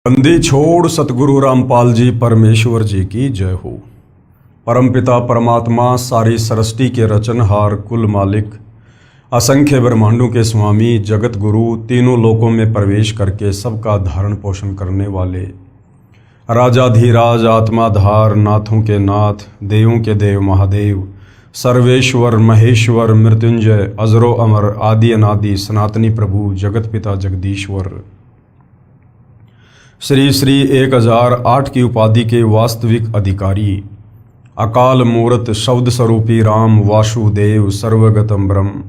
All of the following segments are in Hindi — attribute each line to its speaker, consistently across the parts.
Speaker 1: बंदी छोड़ सतगुरु रामपाल जी परमेश्वर जी की जय हो। परमपिता परमात्मा सारी सृष्टि के रचनहार कुल मालिक असंख्य ब्रह्मांडों के स्वामी जगत गुरु तीनों लोकों में प्रवेश करके सबका धारण पोषण करने वाले राजाधीराज आत्माधार नाथों के नाथ देवों के देव महादेव सर्वेश्वर महेश्वर मृत्युंजय अजरो अमर आदि अनादि सनातनी प्रभु जगत पिता जगदीश्वर श्री श्री 1008 की उपाधि के वास्तविक अधिकारी अकाल मूर्त शब्द स्वरूपी राम वासुदेव सर्वगतम ब्रह्म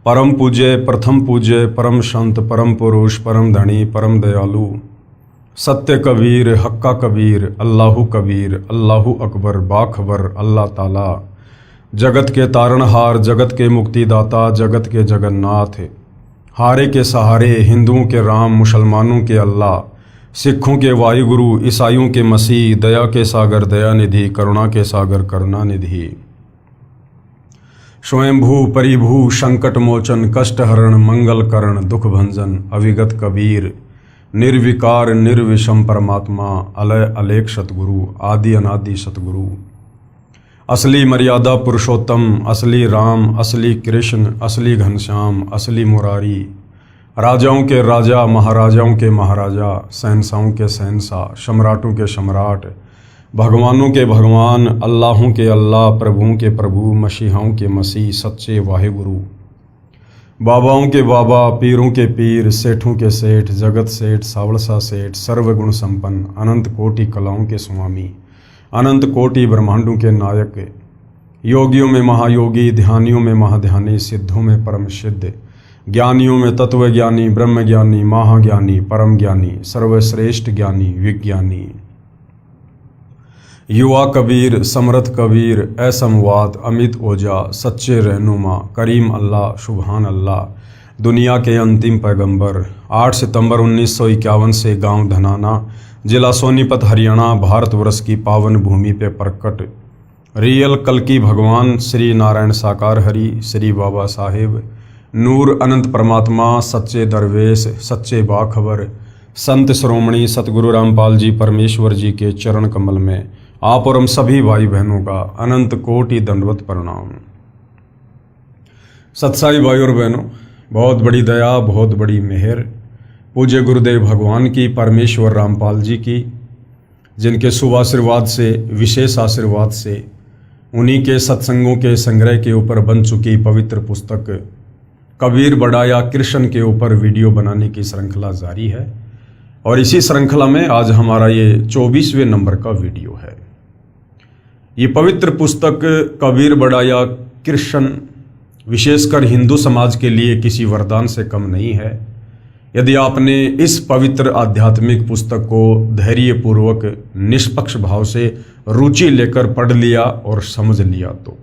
Speaker 1: परम पूज्य प्रथम पूज्य परम संत परम पुरुष परम धनी परम दयालु सत्य कबीर हक्का कबीर अल्लाहु अकबर बाखबर अल्लाह ताला जगत के तारणहार जगत के मुक्तिदाता जगत के जगन्नाथ हारे के सहारे हिंदुओं के राम मुसलमानों के अल्लाह सिखों के वायुगुरु ईसाइयों के मसीह दया के सागर दयानिधि करुणा के सागर करुणानिधि स्वयंभू परिभू संकट मोचन कष्ट हरण मंगल करण दुख भंजन अविगत कबीर निर्विकार निर्विषम परमात्मा अलय अलेख सतगुरु आदि अनादि सतगुरु असली मर्यादा पुरुषोत्तम असली राम असली कृष्ण असली घनश्याम असली मुरारी राजाओं के राजा महाराजाओं के महाराजा शहंशाहों के शहंशाह सम्राटों के सम्राट भगवानों के भगवान अल्लाहों के अल्लाह प्रभुओं के प्रभु मसीहाओं के मसीह सच्चे वाहेगुरु बाबाओं के बाबा पीरों के पीर सेठों के सेठ जगत सेठ सावड़सा सेठ सर्वगुण संपन्न अनंत कोटि कलाओं के स्वामी अनंत कोटि ब्रह्मांडों के नायक योगियों में महायोगी ध्यानियों में महाध्यानी सिद्धों में परम सिद्ध ज्ञानियों में तत्व ज्ञानी ब्रह्म ज्ञानी महाज्ञानी परम ज्ञानी सर्वश्रेष्ठ ज्ञानी विज्ञानी युवा कबीर समर्थ कबीर असमवाद अमित ओझा सच्चे रहनुमा करीम अल्लाह सुबहान अल्लाह दुनिया के अंतिम पैगंबर 8 सितंबर 1951 से गांव धनाना जिला सोनीपत हरियाणा भारतवर्ष की पावन भूमि पे प्रकट रियल कल्कि भगवान श्री नारायण साकार हरि श्री बाबा साहेब नूर अनंत परमात्मा सच्चे दरवेश सच्चे बाखबर संत श्रोमणी सतगुरु रामपाल जी परमेश्वर जी के चरण कमल में आप और हम सभी भाई बहनों का अनंत कोटि दंडवत प्रणाम। सत्साई भाई और बहनों, बहुत बड़ी दया बहुत बड़ी मेहर पूज्य गुरुदेव भगवान की परमेश्वर रामपाल जी की, जिनके शुभ आशीर्वाद से विशेष आशीर्वाद से उन्हीं के सत्संगों के संग्रह के ऊपर बन चुकी पवित्र पुस्तक कबीर बढ़ाया कृष्ण के ऊपर वीडियो बनाने की श्रृंखला जारी है और इसी श्रृंखला में आज हमारा ये 24वें नंबर का वीडियो है। ये पवित्र पुस्तक कबीर बढ़ाया कृष्ण विशेषकर हिंदू समाज के लिए किसी वरदान से कम नहीं है। यदि आपने इस पवित्र आध्यात्मिक पुस्तक को धैर्यपूर्वक निष्पक्ष भाव से रुचि लेकर पढ़ लिया और समझ लिया तो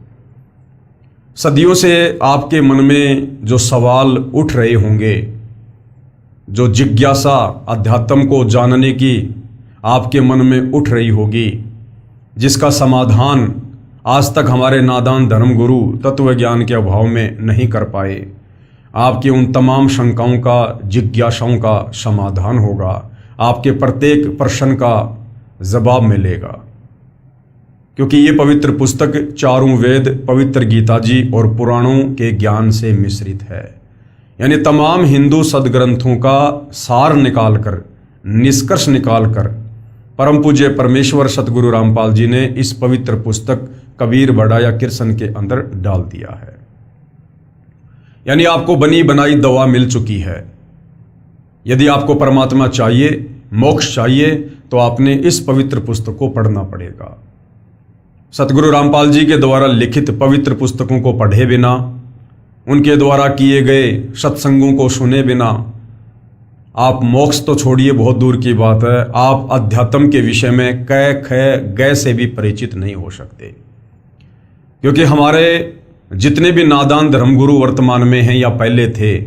Speaker 1: सदियों से आपके मन में जो सवाल उठ रहे होंगे, जो जिज्ञासा अध्यात्म को जानने की आपके मन में उठ रही होगी, जिसका समाधान आज तक हमारे नादान धर्मगुरु तत्व ज्ञान के अभाव में नहीं कर पाए, आपकी उन तमाम शंकाओं का जिज्ञासाओं का समाधान होगा। आपके प्रत्येक प्रश्न का जवाब मिलेगा, क्योंकि ये पवित्र पुस्तक चारों वेद पवित्र गीता जी और पुराणों के ज्ञान से मिश्रित है। यानी तमाम हिंदू सदग्रंथों का सार निकालकर निष्कर्ष निकालकर परम पूज्य परमेश्वर सतगुरु रामपाल जी ने इस पवित्र पुस्तक कबीर बढ़ाया कृष्ण के अंदर डाल दिया है। यानी आपको बनी बनाई दवा मिल चुकी है। यदि आपको परमात्मा चाहिए, मोक्ष चाहिए, तो आपने इस पवित्र पुस्तक को पढ़ना पड़ेगा। सतगुरु रामपाल जी के द्वारा लिखित पवित्र पुस्तकों को पढ़े बिना, उनके द्वारा किए गए सत्संगों को सुने बिना आप मोक्ष तो छोड़िए, बहुत दूर की बात है, आप अध्यात्म के विषय में कै ख गै से भी परिचित नहीं हो सकते। क्योंकि हमारे जितने भी नादान धर्मगुरु वर्तमान में हैं या पहले थे,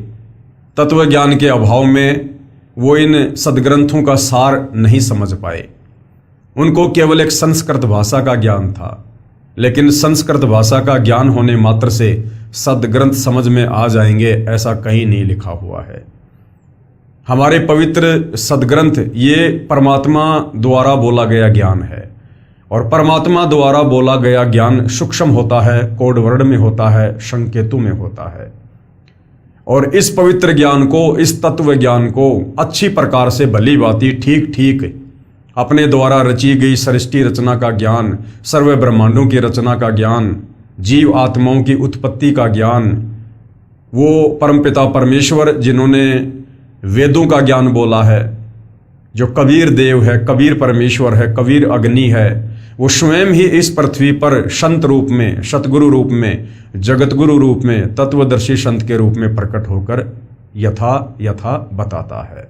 Speaker 1: तत्व ज्ञान के अभाव में वो इन सदग्रंथों का सार नहीं समझ पाए। उनको केवल एक संस्कृत भाषा का ज्ञान था, लेकिन संस्कृत भाषा का ज्ञान होने मात्र से सदग्रंथ समझ में आ जाएंगे ऐसा कहीं नहीं लिखा हुआ है। हमारे पवित्र सदग्रंथ ये परमात्मा द्वारा बोला गया ज्ञान है, और परमात्मा द्वारा बोला गया ज्ञान सूक्ष्म होता है, कोड वर्ड में होता है, संकेतु में होता है। और इस पवित्र ज्ञान को, इस तत्व ज्ञान को अच्छी प्रकार से भली भांति ठीक ठीक अपने द्वारा रची गई सृष्टि रचना का ज्ञान, सर्व ब्रह्मांडों की रचना का ज्ञान, जीव आत्माओं की उत्पत्ति का ज्ञान, वो परमपिता परमेश्वर जिन्होंने वेदों का ज्ञान बोला है, जो कबीर देव है, कबीर परमेश्वर है, कबीर अग्नि है, वो स्वयं ही इस पृथ्वी पर संत रूप में, सतगुरु रूप में, जगतगुरु रूप में, तत्वदर्शी संत के रूप में प्रकट होकर यथा बताता है।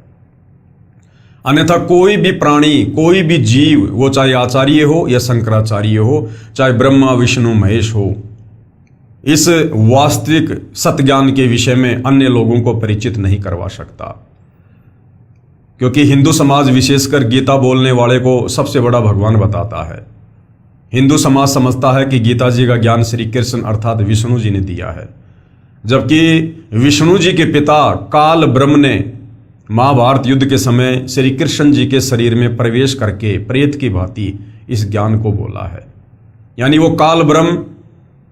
Speaker 1: अन्यथा कोई भी प्राणी, कोई भी जीव, वो चाहे आचार्य हो या शंकराचार्य हो, चाहे ब्रह्मा विष्णु महेश हो, इस वास्तविक सत्य ज्ञान के विषय में अन्य लोगों को परिचित नहीं करवा सकता। क्योंकि हिंदू समाज विशेषकर गीता बोलने वाले को सबसे बड़ा भगवान बताता है। हिंदू समाज समझता है कि गीता जी का ज्ञान श्री कृष्ण अर्थात विष्णु जी ने दिया है, जबकि विष्णु जी के पिता काल ब्रह्म ने महाभारत युद्ध के समय श्री कृष्ण जी के शरीर में प्रवेश करके प्रेत की भांति इस ज्ञान को बोला है। यानी वो काल ब्रह्म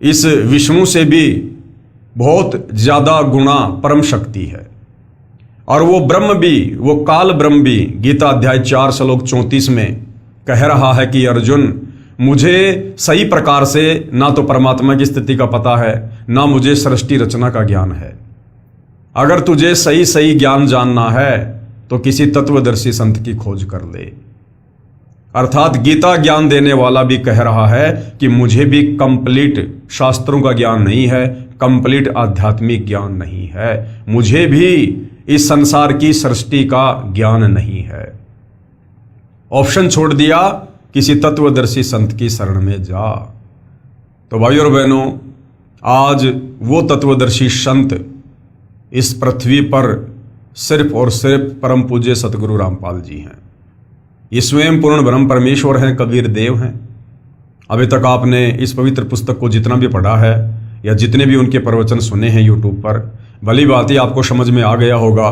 Speaker 1: इस विष्णु से भी बहुत ज्यादा गुणा परम शक्ति है, और वो ब्रह्म भी, वो काल ब्रह्म भी गीता अध्याय 4 श्लोक 34 में कह रहा है कि अर्जुन, मुझे सही प्रकार से ना तो परमात्मा की स्थिति का पता है, ना मुझे सृष्टि रचना का ज्ञान है। अगर तुझे सही सही ज्ञान जानना है तो किसी तत्वदर्शी संत की खोज कर ले। अर्थात गीता ज्ञान देने वाला भी कह रहा है कि मुझे भी कंप्लीट शास्त्रों का ज्ञान नहीं है, कंप्लीट आध्यात्मिक ज्ञान नहीं है, मुझे भी इस संसार की सृष्टि का ज्ञान नहीं है। ऑप्शन छोड़ दिया, किसी तत्वदर्शी संत की शरण में जा। तो भाइयों और बहनों, आज वो तत्वदर्शी संत इस पृथ्वी पर सिर्फ और सिर्फ परम पूज्य सतगुरु रामपाल जी हैं। ये स्वयं पूर्ण ब्रह्म परमेश्वर हैं, कबीर देव हैं। अभी तक आपने इस पवित्र पुस्तक को जितना भी पढ़ा है या जितने भी उनके प्रवचन सुने हैं यूट्यूब पर, भली बात ही आपको समझ में आ गया होगा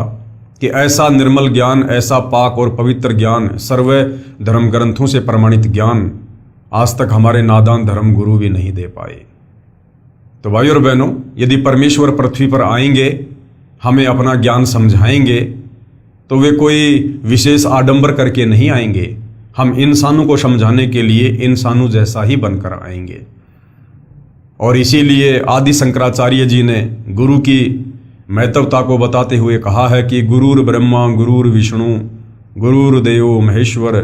Speaker 1: कि ऐसा निर्मल ज्ञान, ऐसा पाक और पवित्र ज्ञान, सर्व धर्म ग्रंथों से प्रमाणित ज्ञान आज तक हमारे नादान धर्म गुरु भी नहीं दे पाए। तो भाइयों और बहनों, यदि परमेश्वर पृथ्वी पर आएंगे, हमें अपना ज्ञान समझाएंगे, तो वे कोई विशेष आडंबर करके नहीं आएंगे। हम इंसानों को समझाने के लिए इंसानों जैसा ही बनकर आएंगे। और इसीलिए आदि शंकराचार्य जी ने गुरु की महत्वता को बताते हुए कहा है कि गुरुर ब्रह्मा गुरुर विष्णु गुरुर्देवो महेश्वर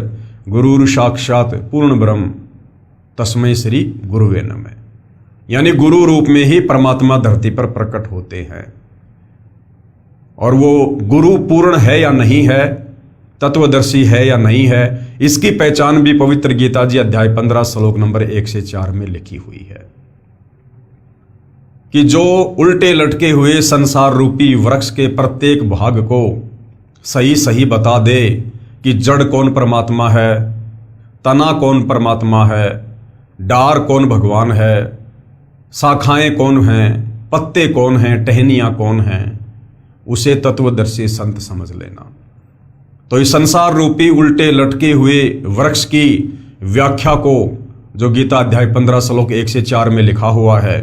Speaker 1: गुरुर साक्षात पूर्ण ब्रह्म तस्मै श्री गुरुवे नमः। यानी गुरु रूप में ही परमात्मा धरती पर प्रकट होते हैं। और वो गुरु पूर्ण है या नहीं है, तत्वदर्शी है या नहीं है, इसकी पहचान भी पवित्र गीता जी अध्याय 15 श्लोक नंबर 1 से 4 में लिखी हुई है कि जो उल्टे लटके हुए संसार रूपी वृक्ष के प्रत्येक भाग को सही सही बता दे कि जड़ कौन परमात्मा है, तना कौन परमात्मा है, डार कौन भगवान है, शाखाएं कौन हैं, पत्ते कौन हैं, टहनियां कौन हैं, उसे तत्वदर्शी संत समझ लेना। तो इस संसार रूपी उल्टे लटके हुए वृक्ष की व्याख्या को जो गीता अध्याय 15 श्लोक 1 से 4 में लिखा हुआ है,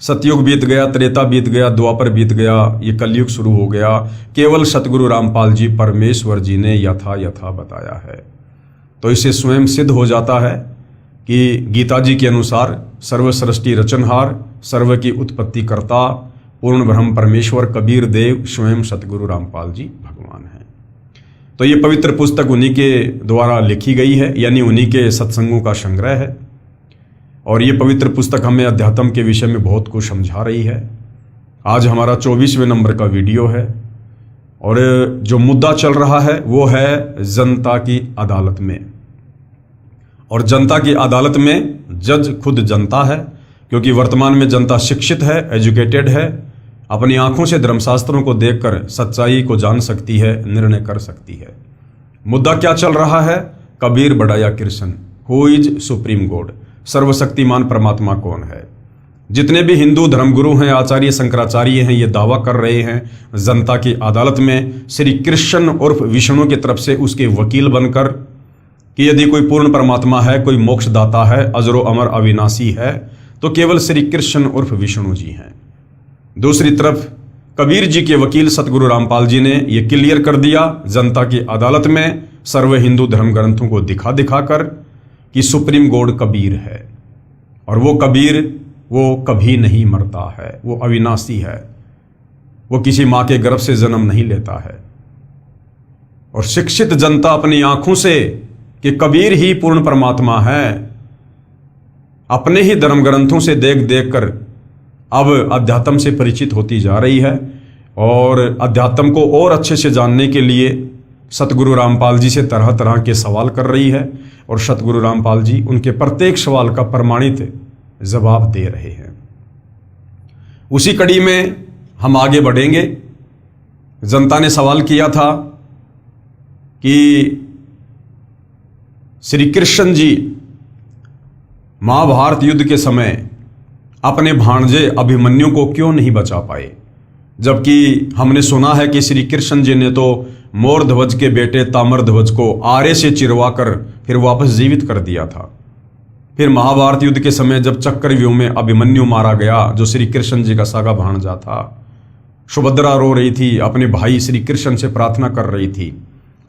Speaker 1: सतयुग बीत गया, त्रेता बीत गया, द्वापर बीत गया, ये कलयुग शुरू हो गया, केवल सतगुरु रामपाल जी परमेश्वर जी ने यथा बताया है। तो इससे स्वयं सिद्ध हो जाता है कि गीता जी के अनुसार सर्व सृष्टि रचनहार, सर्व की उत्पत्ति करता पूर्ण ब्रह्म परमेश्वर कबीर देव स्वयं सतगुरु रामपाल जी भगवान हैं। तो ये पवित्र पुस्तक उन्हीं के द्वारा लिखी गई है, यानी उन्हीं के सत्संगों का संग्रह है। और ये पवित्र पुस्तक हमें अध्यात्म के विषय में बहुत कुछ समझा रही है। आज हमारा 24वें नंबर का वीडियो है और जो मुद्दा चल रहा है वो है जनता की अदालत में। और जनता की अदालत में जज खुद जनता है, क्योंकि वर्तमान में जनता शिक्षित है, एजुकेटेड है, अपनी आंखों से धर्मशास्त्रों को देखकर सच्चाई को जान सकती है, निर्णय कर सकती है। मुद्दा क्या चल रहा है? कबीर बढ़ाया Krishna, who is supreme God, सर्वशक्तिमान परमात्मा कौन है। जितने भी हिंदू धर्मगुरु हैं, आचार्य शंकराचार्य हैं, ये दावा कर रहे हैं जनता की अदालत में श्री कृष्ण उर्फ विष्णु की तरफ से उसके वकील बनकर कि यदि कोई पूर्ण परमात्मा है, कोई मोक्षदाता है, अजरो अमर अविनाशी है, तो केवल श्री कृष्ण उर्फ विष्णु जी हैं। दूसरी तरफ कबीर जी के वकील सतगुरु रामपाल जी ने यह क्लियर कर दिया जनता की अदालत में सर्व हिंदू धर्म ग्रंथों को दिखा दिखाकर कि सुप्रीम गॉड कबीर है, और वो कबीर वो कभी नहीं मरता है, वो अविनाशी है, वो किसी मां के गर्भ से जन्म नहीं लेता है। और शिक्षित जनता अपनी आंखों से कि कबीर ही पूर्ण परमात्मा है, अपने ही धर्म ग्रंथों से देख देख कर अब अध्यात्म से परिचित होती जा रही है, और अध्यात्म को और अच्छे से जानने के लिए सतगुरु रामपाल जी से तरह तरह के सवाल कर रही है, और सतगुरु रामपाल जी उनके प्रत्येक सवाल का प्रमाणित जवाब दे रहे हैं। उसी कड़ी में हम आगे बढ़ेंगे। जनता ने सवाल किया था कि श्री कृष्ण जी महाभारत युद्ध के समय अपने भांजे अभिमन्यु को क्यों नहीं बचा पाए, जबकि हमने सुना है कि श्री कृष्ण जी ने तो मोरध्वज के बेटे ताम्रध्वज को आरे से चिरवाकर फिर वापस जीवित कर दिया था। फिर महाभारत युद्ध के समय जब चक्रव्यूह में अभिमन्यु मारा गया, जो श्री कृष्ण जी का सगा भांजा था, सुभद्रा रो रही थी, अपने भाई श्री कृष्ण से प्रार्थना कर रही थी,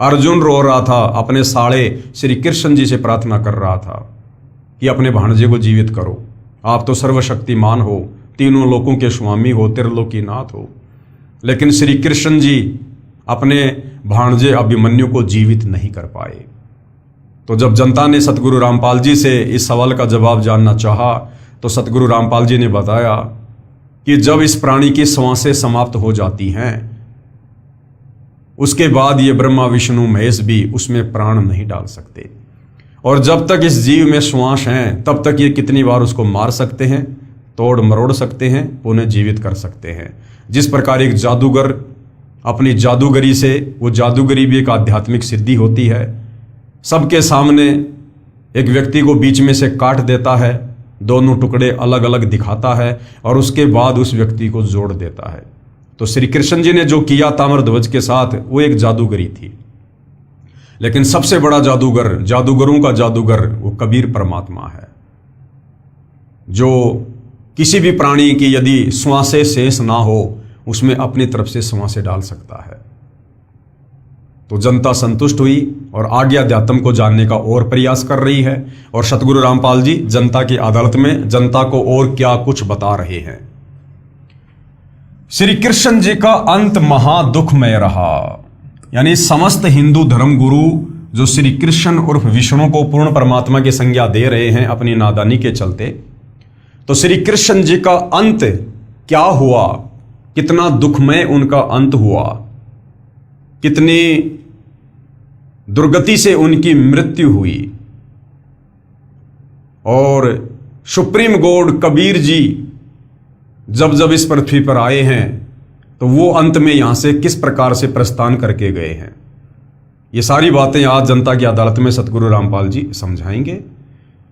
Speaker 1: अर्जुन रो रहा था, अपने साले श्री कृष्ण जी से प्रार्थना कर रहा था कि अपने भांजे को जीवित करो, आप तो सर्वशक्तिमान हो, तीनों लोकों के स्वामी हो, त्रिलोकीनाथ हो। लेकिन श्री कृष्ण जी अपने भांजे अभिमन्यु को जीवित नहीं कर पाए। तो जब जनता ने सतगुरु रामपाल जी से इस सवाल का जवाब जानना चाहा, तो सतगुरु रामपाल जी ने बताया कि जब इस प्राणी की श्वासें समाप्त हो जाती हैं, उसके बाद ये ब्रह्मा विष्णु महेश भी उसमें प्राण नहीं डाल सकते, और जब तक इस जीव में श्वास हैं तब तक ये कितनी बार उसको मार सकते हैं, तोड़ मरोड़ सकते हैं, पुनः जीवित कर सकते हैं। जिस प्रकार एक जादूगर अपनी जादूगरी से, वो जादूगरी भी एक आध्यात्मिक सिद्धि होती है, सबके सामने एक व्यक्ति को बीच में से काट देता है, दोनों टुकड़े अलग अलग दिखाता है, और उसके बाद उस व्यक्ति को जोड़ देता है। तो श्री कृष्ण जी ने जो किया ताम्रध्वज के साथ, वो एक जादूगरी थी। लेकिन सबसे बड़ा जादूगर, जादूगरों का जादूगर, वो कबीर परमात्मा है, जो किसी भी प्राणी की यदि श्वासें शेष ना हो, उसमें अपनी तरफ से श्वासें डाल सकता है। तो जनता संतुष्ट हुई और आगे अध्यात्म को जानने का और प्रयास कर रही है, और सतगुरु रामपाल जी जनता की अदालत में जनता को और क्या कुछ बता रहे हैं। श्री कृष्ण जी का अंत महादुखमय रहा, यानी समस्त हिंदू धर्म गुरु जो श्री कृष्ण उर्फ विष्णु को पूर्ण परमात्मा की संज्ञा दे रहे हैं अपनी नादानी के चलते, तो श्री कृष्ण जी का अंत क्या हुआ, कितना दुखमय उनका अंत हुआ, कितनी दुर्गति से उनकी मृत्यु हुई। और सुप्रीम गॉड कबीर जी जब जब इस पृथ्वी पर आए हैं, तो वो अंत में यहां से किस प्रकार से प्रस्थान करके गए हैं, ये सारी बातें आज जनता की अदालत में सतगुरु रामपाल जी समझाएंगे,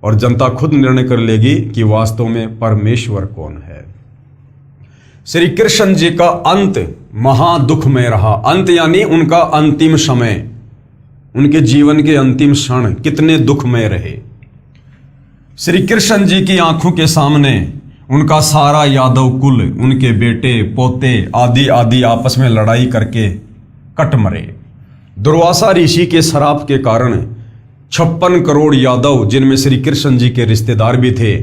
Speaker 1: और जनता खुद निर्णय कर लेगी कि वास्तव में परमेश्वर कौन है। श्री कृष्ण जी का अंत महादुखमय रहा। अंत यानी उनका अंतिम समय, उनके जीवन के अंतिम क्षण कितने दुखमय रहे। श्री कृष्ण जी की आंखों के सामने उनका सारा यादव कुल, उनके बेटे पोते आदि आदि आपस में लड़ाई करके कट मरे। दुर्वासा ऋषि के श्राप के कारण 56 करोड़ यादव, जिनमें श्री कृष्ण जी के रिश्तेदार भी थे,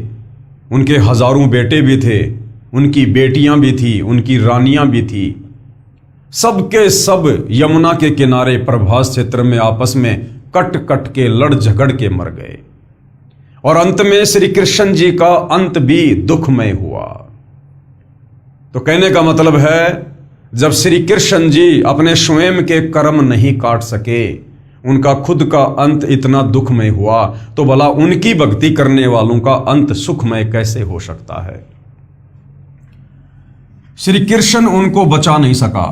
Speaker 1: उनके हजारों बेटे भी थे, उनकी बेटियां भी थी, उनकी रानियां भी थी, सबके सब यमुना के किनारे प्रभास क्षेत्र में आपस में कट कट के लड़ झगड़ के मर गए। और अंत में श्री कृष्ण जी का अंत भी दुखमय हुआ। तो कहने का मतलब है, जब श्री कृष्ण जी अपने स्वयं के कर्म नहीं काट सके, उनका खुद का अंत इतना दुखमय हुआ, तो भला उनकी भक्ति करने वालों का अंत सुखमय कैसे हो सकता है। श्री कृष्ण उनको बचा नहीं सका।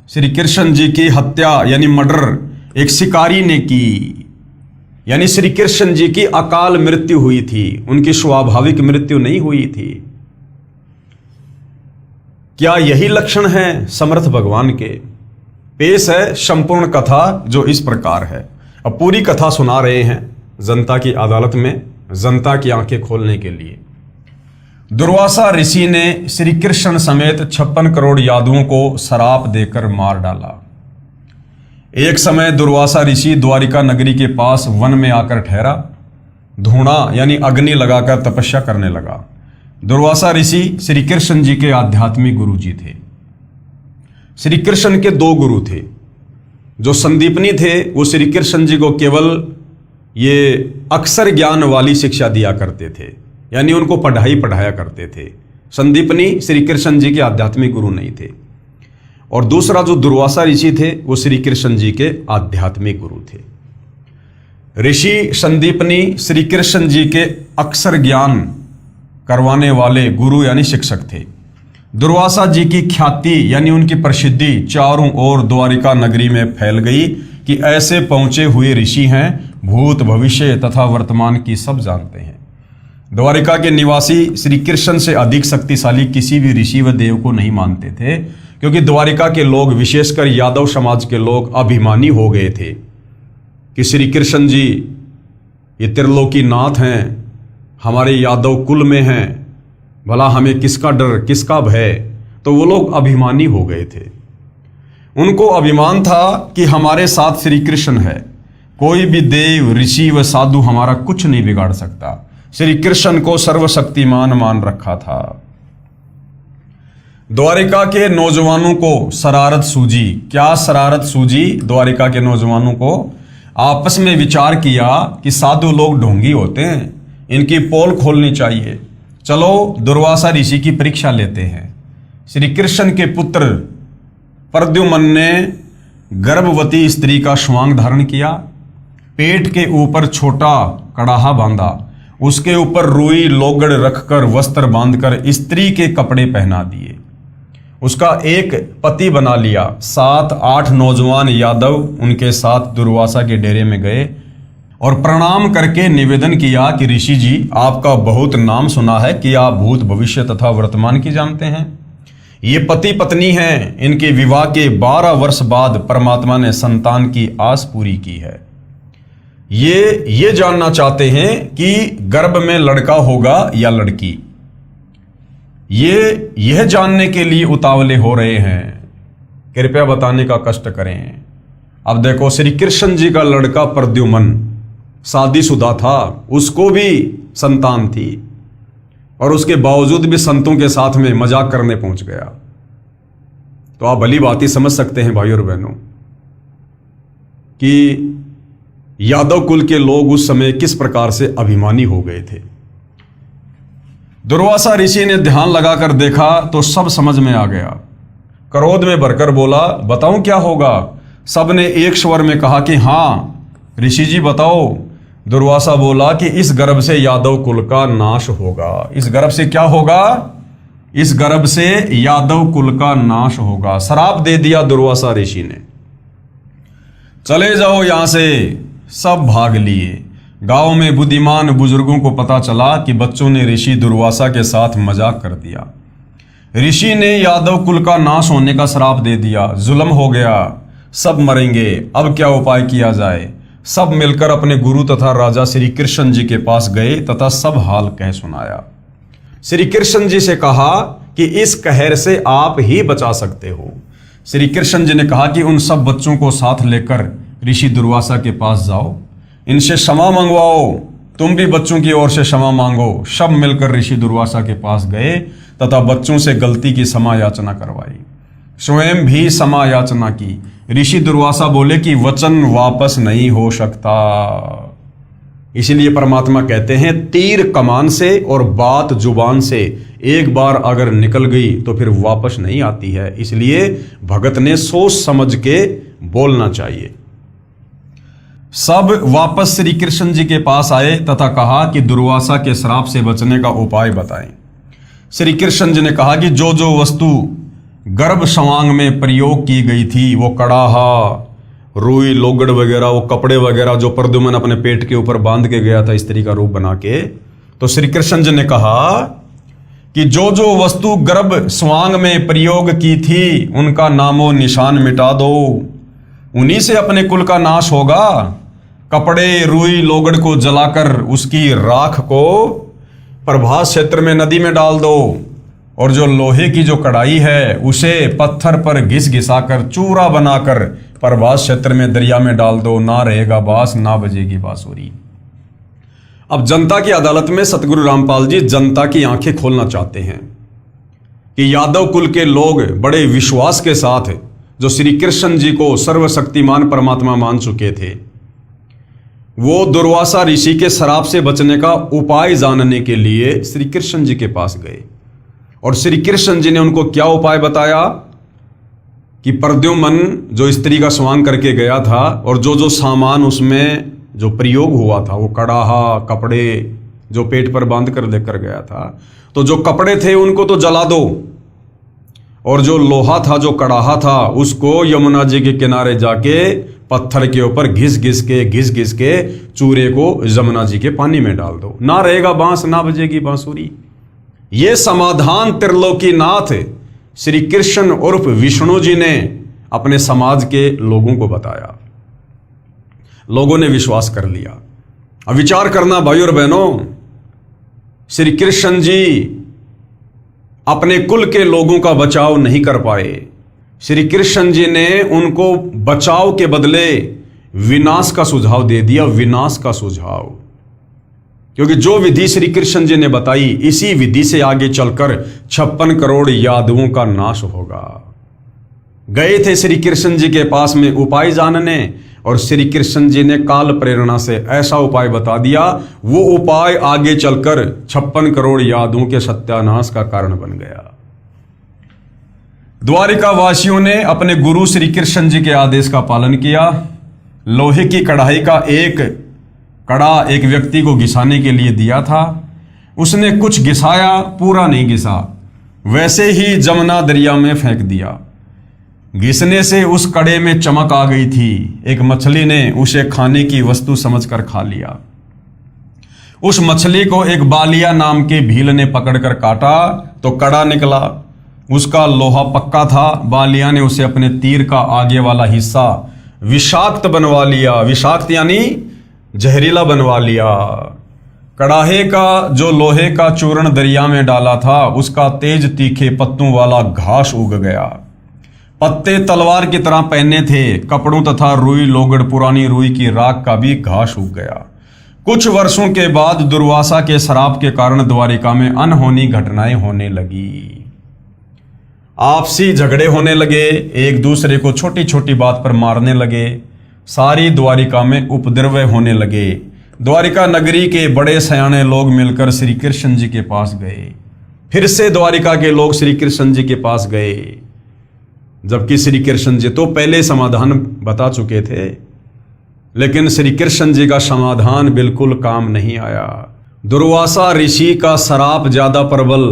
Speaker 1: श्री कृष्ण जी की हत्या यानी मर्डर एक शिकारी ने की, यानी श्री कृष्ण जी की अकाल मृत्यु हुई थी, उनकी स्वाभाविक मृत्यु नहीं हुई थी। क्या यही लक्षण है समर्थ भगवान के? पेश है संपूर्ण कथा जो इस प्रकार है। अब पूरी कथा सुना रहे हैं जनता की अदालत में, जनता की आंखें खोलने के लिए। दुर्वासा ऋषि ने श्री कृष्ण समेत 56 करोड़ यादवों को श्राप देकर मार डाला। एक समय दुर्वासा ऋषि द्वारिका नगरी के पास वन में आकर ठहरा। धूणा यानी अग्नि लगाकर तपस्या करने लगा। दुर्वासा ऋषि श्री कृष्ण जी के आध्यात्मिक गुरु जी थे। श्री कृष्ण के 2 गुरु थे। जो संदीपनी थे वो श्री कृष्ण जी को केवल ये अक्षर ज्ञान वाली शिक्षा दिया करते थे, यानी उनको पढ़ाया करते थे। संदीपनी श्री कृष्ण जी के आध्यात्मिक गुरु नहीं थे। और दूसरा जो दुर्वासा ऋषि थे वो श्री कृष्ण जी के आध्यात्मिक गुरु थे। ऋषि संदीपनी श्री कृष्ण जी के अक्षर ज्ञान करवाने वाले गुरु यानी शिक्षक थे। दुर्वासा जी की ख्याति यानी उनकी प्रसिद्धि चारों ओर द्वारिका नगरी में फैल गई कि ऐसे पहुंचे हुए ऋषि हैं, भूत भविष्य तथा वर्तमान की सब जानते हैं। द्वारिका के निवासी श्री कृष्ण से अधिक शक्तिशाली किसी भी ऋषि व देव को नहीं मानते थे, क्योंकि द्वारिका के लोग, विशेषकर यादव समाज के लोग, अभिमानी हो गए थे कि श्री कृष्ण जी ये त्रिलोकी नाथ हैं, हमारे यादव कुल में हैं, भला हमें किसका डर किसका भय। तो वो लोग अभिमानी हो गए थे। उनको अभिमान था कि हमारे साथ श्री कृष्ण है, कोई भी देव ऋषि व साधु हमारा कुछ नहीं बिगाड़ सकता। श्री कृष्ण को सर्वशक्तिमान मान रखा था। द्वारिका के नौजवानों को शरारत सूझी। क्या शरारत सूझी? द्वारिका के नौजवानों को आपस में विचार किया कि साधु लोग ढोंगी होते हैं, इनकी पोल खोलनी चाहिए। चलो दुर्वासा ऋषि की परीक्षा लेते हैं। श्री कृष्ण के पुत्र प्रद्युम्न ने गर्भवती स्त्री का श्वांग धारण किया, पेट के ऊपर छोटा कड़ाहा बांधा, उसके ऊपर रुई लोगड़ रखकर वस्त्र बांधकर स्त्री के कपड़े पहना दिए, उसका एक पति बना लिया। 7-8 नौजवान यादव उनके साथ दुर्वासा के डेरे में गए और प्रणाम करके निवेदन किया कि ऋषि जी, आपका बहुत नाम सुना है कि आप भूत भविष्य तथा वर्तमान की जानते हैं। ये पति पत्नी हैं, इनके विवाह के 12 वर्ष बाद परमात्मा ने संतान की आस पूरी की है। ये जानना चाहते हैं कि गर्भ में लड़का होगा या लड़की। यह जानने के लिए उतावले हो रहे हैं, कृपया बताने का कष्ट करें। अब देखो, श्री कृष्ण जी का लड़का प्रद्युम्न शादीशुदा था, उसको भी संतान थी, और उसके बावजूद भी संतों के साथ में मजाक करने पहुंच गया। तो आप भली बात ही समझ सकते हैं भाइयों और बहनों कि यादव कुल के लोग उस समय किस प्रकार से अभिमानी हो गए थे। दुर्वासा ऋषि ने ध्यान लगाकर देखा तो सब समझ में आ गया। क्रोध में भरकर बोला, बताऊं क्या होगा? सबने एक स्वर में कहा कि हाँ ऋषि जी बताओ। दुर्वासा बोला कि इस गर्भ से यादव कुल का नाश होगा। इस गर्भ से क्या होगा? इस गर्भ से यादव कुल का नाश होगा। श्राप दे दिया दुर्वासा ऋषि ने। चले जाओ यहां से। सब भाग लिए। गांव में बुद्धिमान बुजुर्गों को पता चला कि बच्चों ने ऋषि दुर्वासा के साथ मजाक कर दिया। ऋषि ने यादव कुल का नाश होने का श्राप दे दिया। जुल्म हो गया, सब मरेंगे। अब क्या उपाय किया जाए? सब मिलकर अपने गुरु तथा राजा श्री कृष्ण जी के पास गए तथा सब हाल कह सुनाया। श्री कृष्ण जी से कहा कि इस कहर से आप ही बचा सकते हो। श्री कृष्ण जी ने कहा कि उन सब बच्चों को साथ लेकर ऋषि दुर्वासा के पास जाओ, इनसे क्षमा मंगवाओ, तुम भी बच्चों की ओर से क्षमा मांगो। सब मिलकर ऋषि दुर्वासा के पास गए तथा बच्चों से गलती की क्षमा याचना करवाई, स्वयं भी क्षमा याचना की। ऋषि दुर्वासा बोले कि वचन वापस नहीं हो सकता। इसलिए परमात्मा कहते हैं तीर कमान से और बात जुबान से एक बार अगर निकल गई तो फिर वापस नहीं आती है। इसलिए भगत ने सोच समझ के बोलना चाहिए। सब वापस श्री कृष्ण जी के पास आए तथा कहा कि दुर्वासा के श्राप से बचने का उपाय बताएं। श्री कृष्ण जी ने कहा कि जो जो वस्तु गर्भ संवांग में प्रयोग की गई थी, वो कड़ाहा, रुई लोगड़ वगैरह, वो कपड़े वगैरह जो प्रद्युम्न अपने पेट के ऊपर बांध के गया था स्त्री का रूप बना के, तो श्री कृष्ण जी ने कहा कि जो जो वस्तु गर्भ स्वांग में प्रयोग की थी उनका नामो निशान मिटा दो, उन्हीं से अपने कुल का नाश होगा। कपड़े रुई लोगड़ को जलाकर उसकी राख को प्रभास क्षेत्र में नदी में डाल दो, और जो लोहे की जो कढ़ाई है उसे पत्थर पर घिस घिसाकर चूरा बनाकर प्रभास क्षेत्र में दरिया में डाल दो, ना रहेगा बांस ना बजेगी बांसुरी। अब जनता की अदालत में सतगुरु रामपाल जी जनता की आंखें खोलना चाहते हैं कि यादव कुल के लोग बड़े विश्वास के साथ जो श्री कृष्ण जी को सर्वशक्तिमान परमात्मा मान चुके थे, वो दुर्वासा ऋषि के श्राप से बचने का उपाय जानने के लिए श्री कृष्ण जी के पास गए। और श्री कृष्ण जी ने उनको क्या उपाय बताया कि प्रद्युम्न जो स्त्री का स्वांग करके गया था और जो जो सामान उसमें जो प्रयोग हुआ था, वो कड़ाहा कपड़े जो पेट पर बांध कर लेकर गया था, तो जो कपड़े थे उनको तो जला दो, और जो लोहा था जो कड़ाहा था उसको यमुना जी के किनारे जाके पत्थर के ऊपर घिस घिस के चूरे को यमुना जी के पानी में डाल दो, ना रहेगा बांस ना बजेगी बांसुरी। ये समाधान त्रिलोकीनाथ श्री कृष्ण उर्फ विष्णु जी ने अपने समाज के लोगों को बताया। लोगों ने विश्वास कर लिया। अब विचार करना भाई और बहनों, श्री कृष्ण जी अपने कुल के लोगों का बचाव नहीं कर पाए। श्री कृष्ण जी ने उनको बचाव के बदले विनाश का सुझाव दे दिया, विनाश का सुझाव। क्योंकि जो विधि श्री कृष्ण जी ने बताई, इसी विधि से आगे चलकर 56 करोड़ यादवों का नाश होगा। गए थे श्री कृष्ण जी के पास में उपाय जानने, और श्री कृष्ण जी ने काल प्रेरणा से ऐसा उपाय बता दिया, वो उपाय आगे चलकर 56 करोड़ यादवों के सत्यानाश का कारण बन गया। द्वारिका वासियों ने अपने गुरु श्री कृष्ण जी के आदेश का पालन किया। लोहे की कढ़ाई का एक कड़ा एक व्यक्ति को घिसाने के लिए दिया था, उसने कुछ घिसाया, पूरा नहीं घिसा, वैसे ही जमुना दरिया में फेंक दिया। घिसने से उस कड़े में चमक आ गई थी। एक मछली ने उसे खाने की वस्तु समझकर खा लिया। उस मछली को एक बालिया नाम के भील ने पकड़कर काटा तो कड़ा निकला। उसका लोहा पक्का था। बालिया ने उसे अपने तीर का आगे वाला हिस्सा विषाक्त बनवा लिया। विषाक्त यानी जहरीला बनवा लिया। कड़ाहे का जो लोहे का चूर्ण दरिया में डाला था, उसका तेज तीखे पत्तों वाला घास उग गया। पत्ते तलवार की तरह पहने थे। कपड़ों तथा रुई लोगड़ पुरानी रुई की राख का भी घास उग गया। कुछ वर्षों के बाद दुर्वासा के श्राप के कारण द्वारिका में अनहोनी घटनाएं होने लगी। आपसी झगड़े होने लगे, एक दूसरे को छोटी छोटी बात पर मारने लगे। सारी द्वारिका में उपद्रव होने लगे। द्वारिका नगरी के बड़े सयाने लोग मिलकर श्री कृष्ण जी के पास गए। फिर से द्वारिका के लोग श्री कृष्ण जी के पास गए, जबकि श्री कृष्ण जी तो पहले समाधान बता चुके थे, लेकिन श्री कृष्ण जी का समाधान बिल्कुल काम नहीं आया। दुर्वासा ऋषि का श्राप ज्यादा प्रबल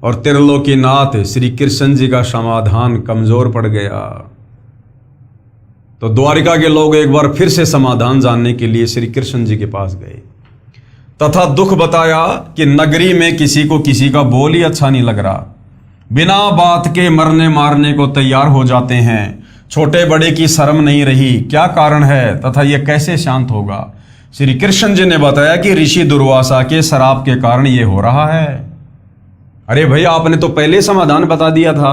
Speaker 1: और त्रिलोकीनाथ श्री कृष्ण जी का समाधान कमजोर पड़ गया। तो द्वारिका के लोग एक बार फिर से समाधान जानने के लिए श्री कृष्ण जी के पास गए तथा दुख बताया कि नगरी में किसी को किसी का बोल ही अच्छा नहीं लग रहा। बिना बात के मरने मारने को तैयार हो जाते हैं। छोटे बड़े की शर्म नहीं रही। क्या कारण है तथा यह कैसे शांत होगा? श्री कृष्ण जी ने बताया कि ऋषि दुर्वासा के श्राप के कारण यह हो रहा है। अरे भाई, आपने तो पहले समाधान बता दिया था।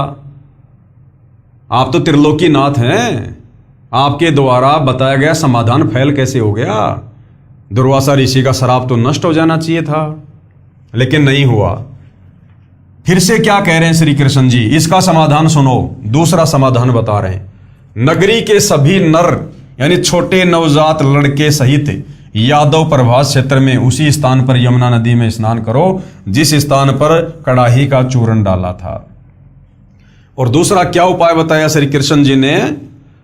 Speaker 1: आप तो त्रिलोकीनाथ हैं, आपके द्वारा बताया गया समाधान फैल कैसे हो गया? दुर्वासा ऋषि का श्राप तो नष्ट हो जाना चाहिए था, लेकिन नहीं हुआ। फिर से क्या कह रहे हैं श्री कृष्ण जी, इसका समाधान सुनो। दूसरा समाधान बता रहे हैं, नगरी के सभी नर यानी छोटे नवजात लड़के सहित यादव प्रभास क्षेत्र में उसी स्थान पर यमुना नदी में स्नान करो जिस स्थान पर कड़ाही का चूर्ण डाला था। और दूसरा क्या उपाय बताया श्री कृष्ण जी ने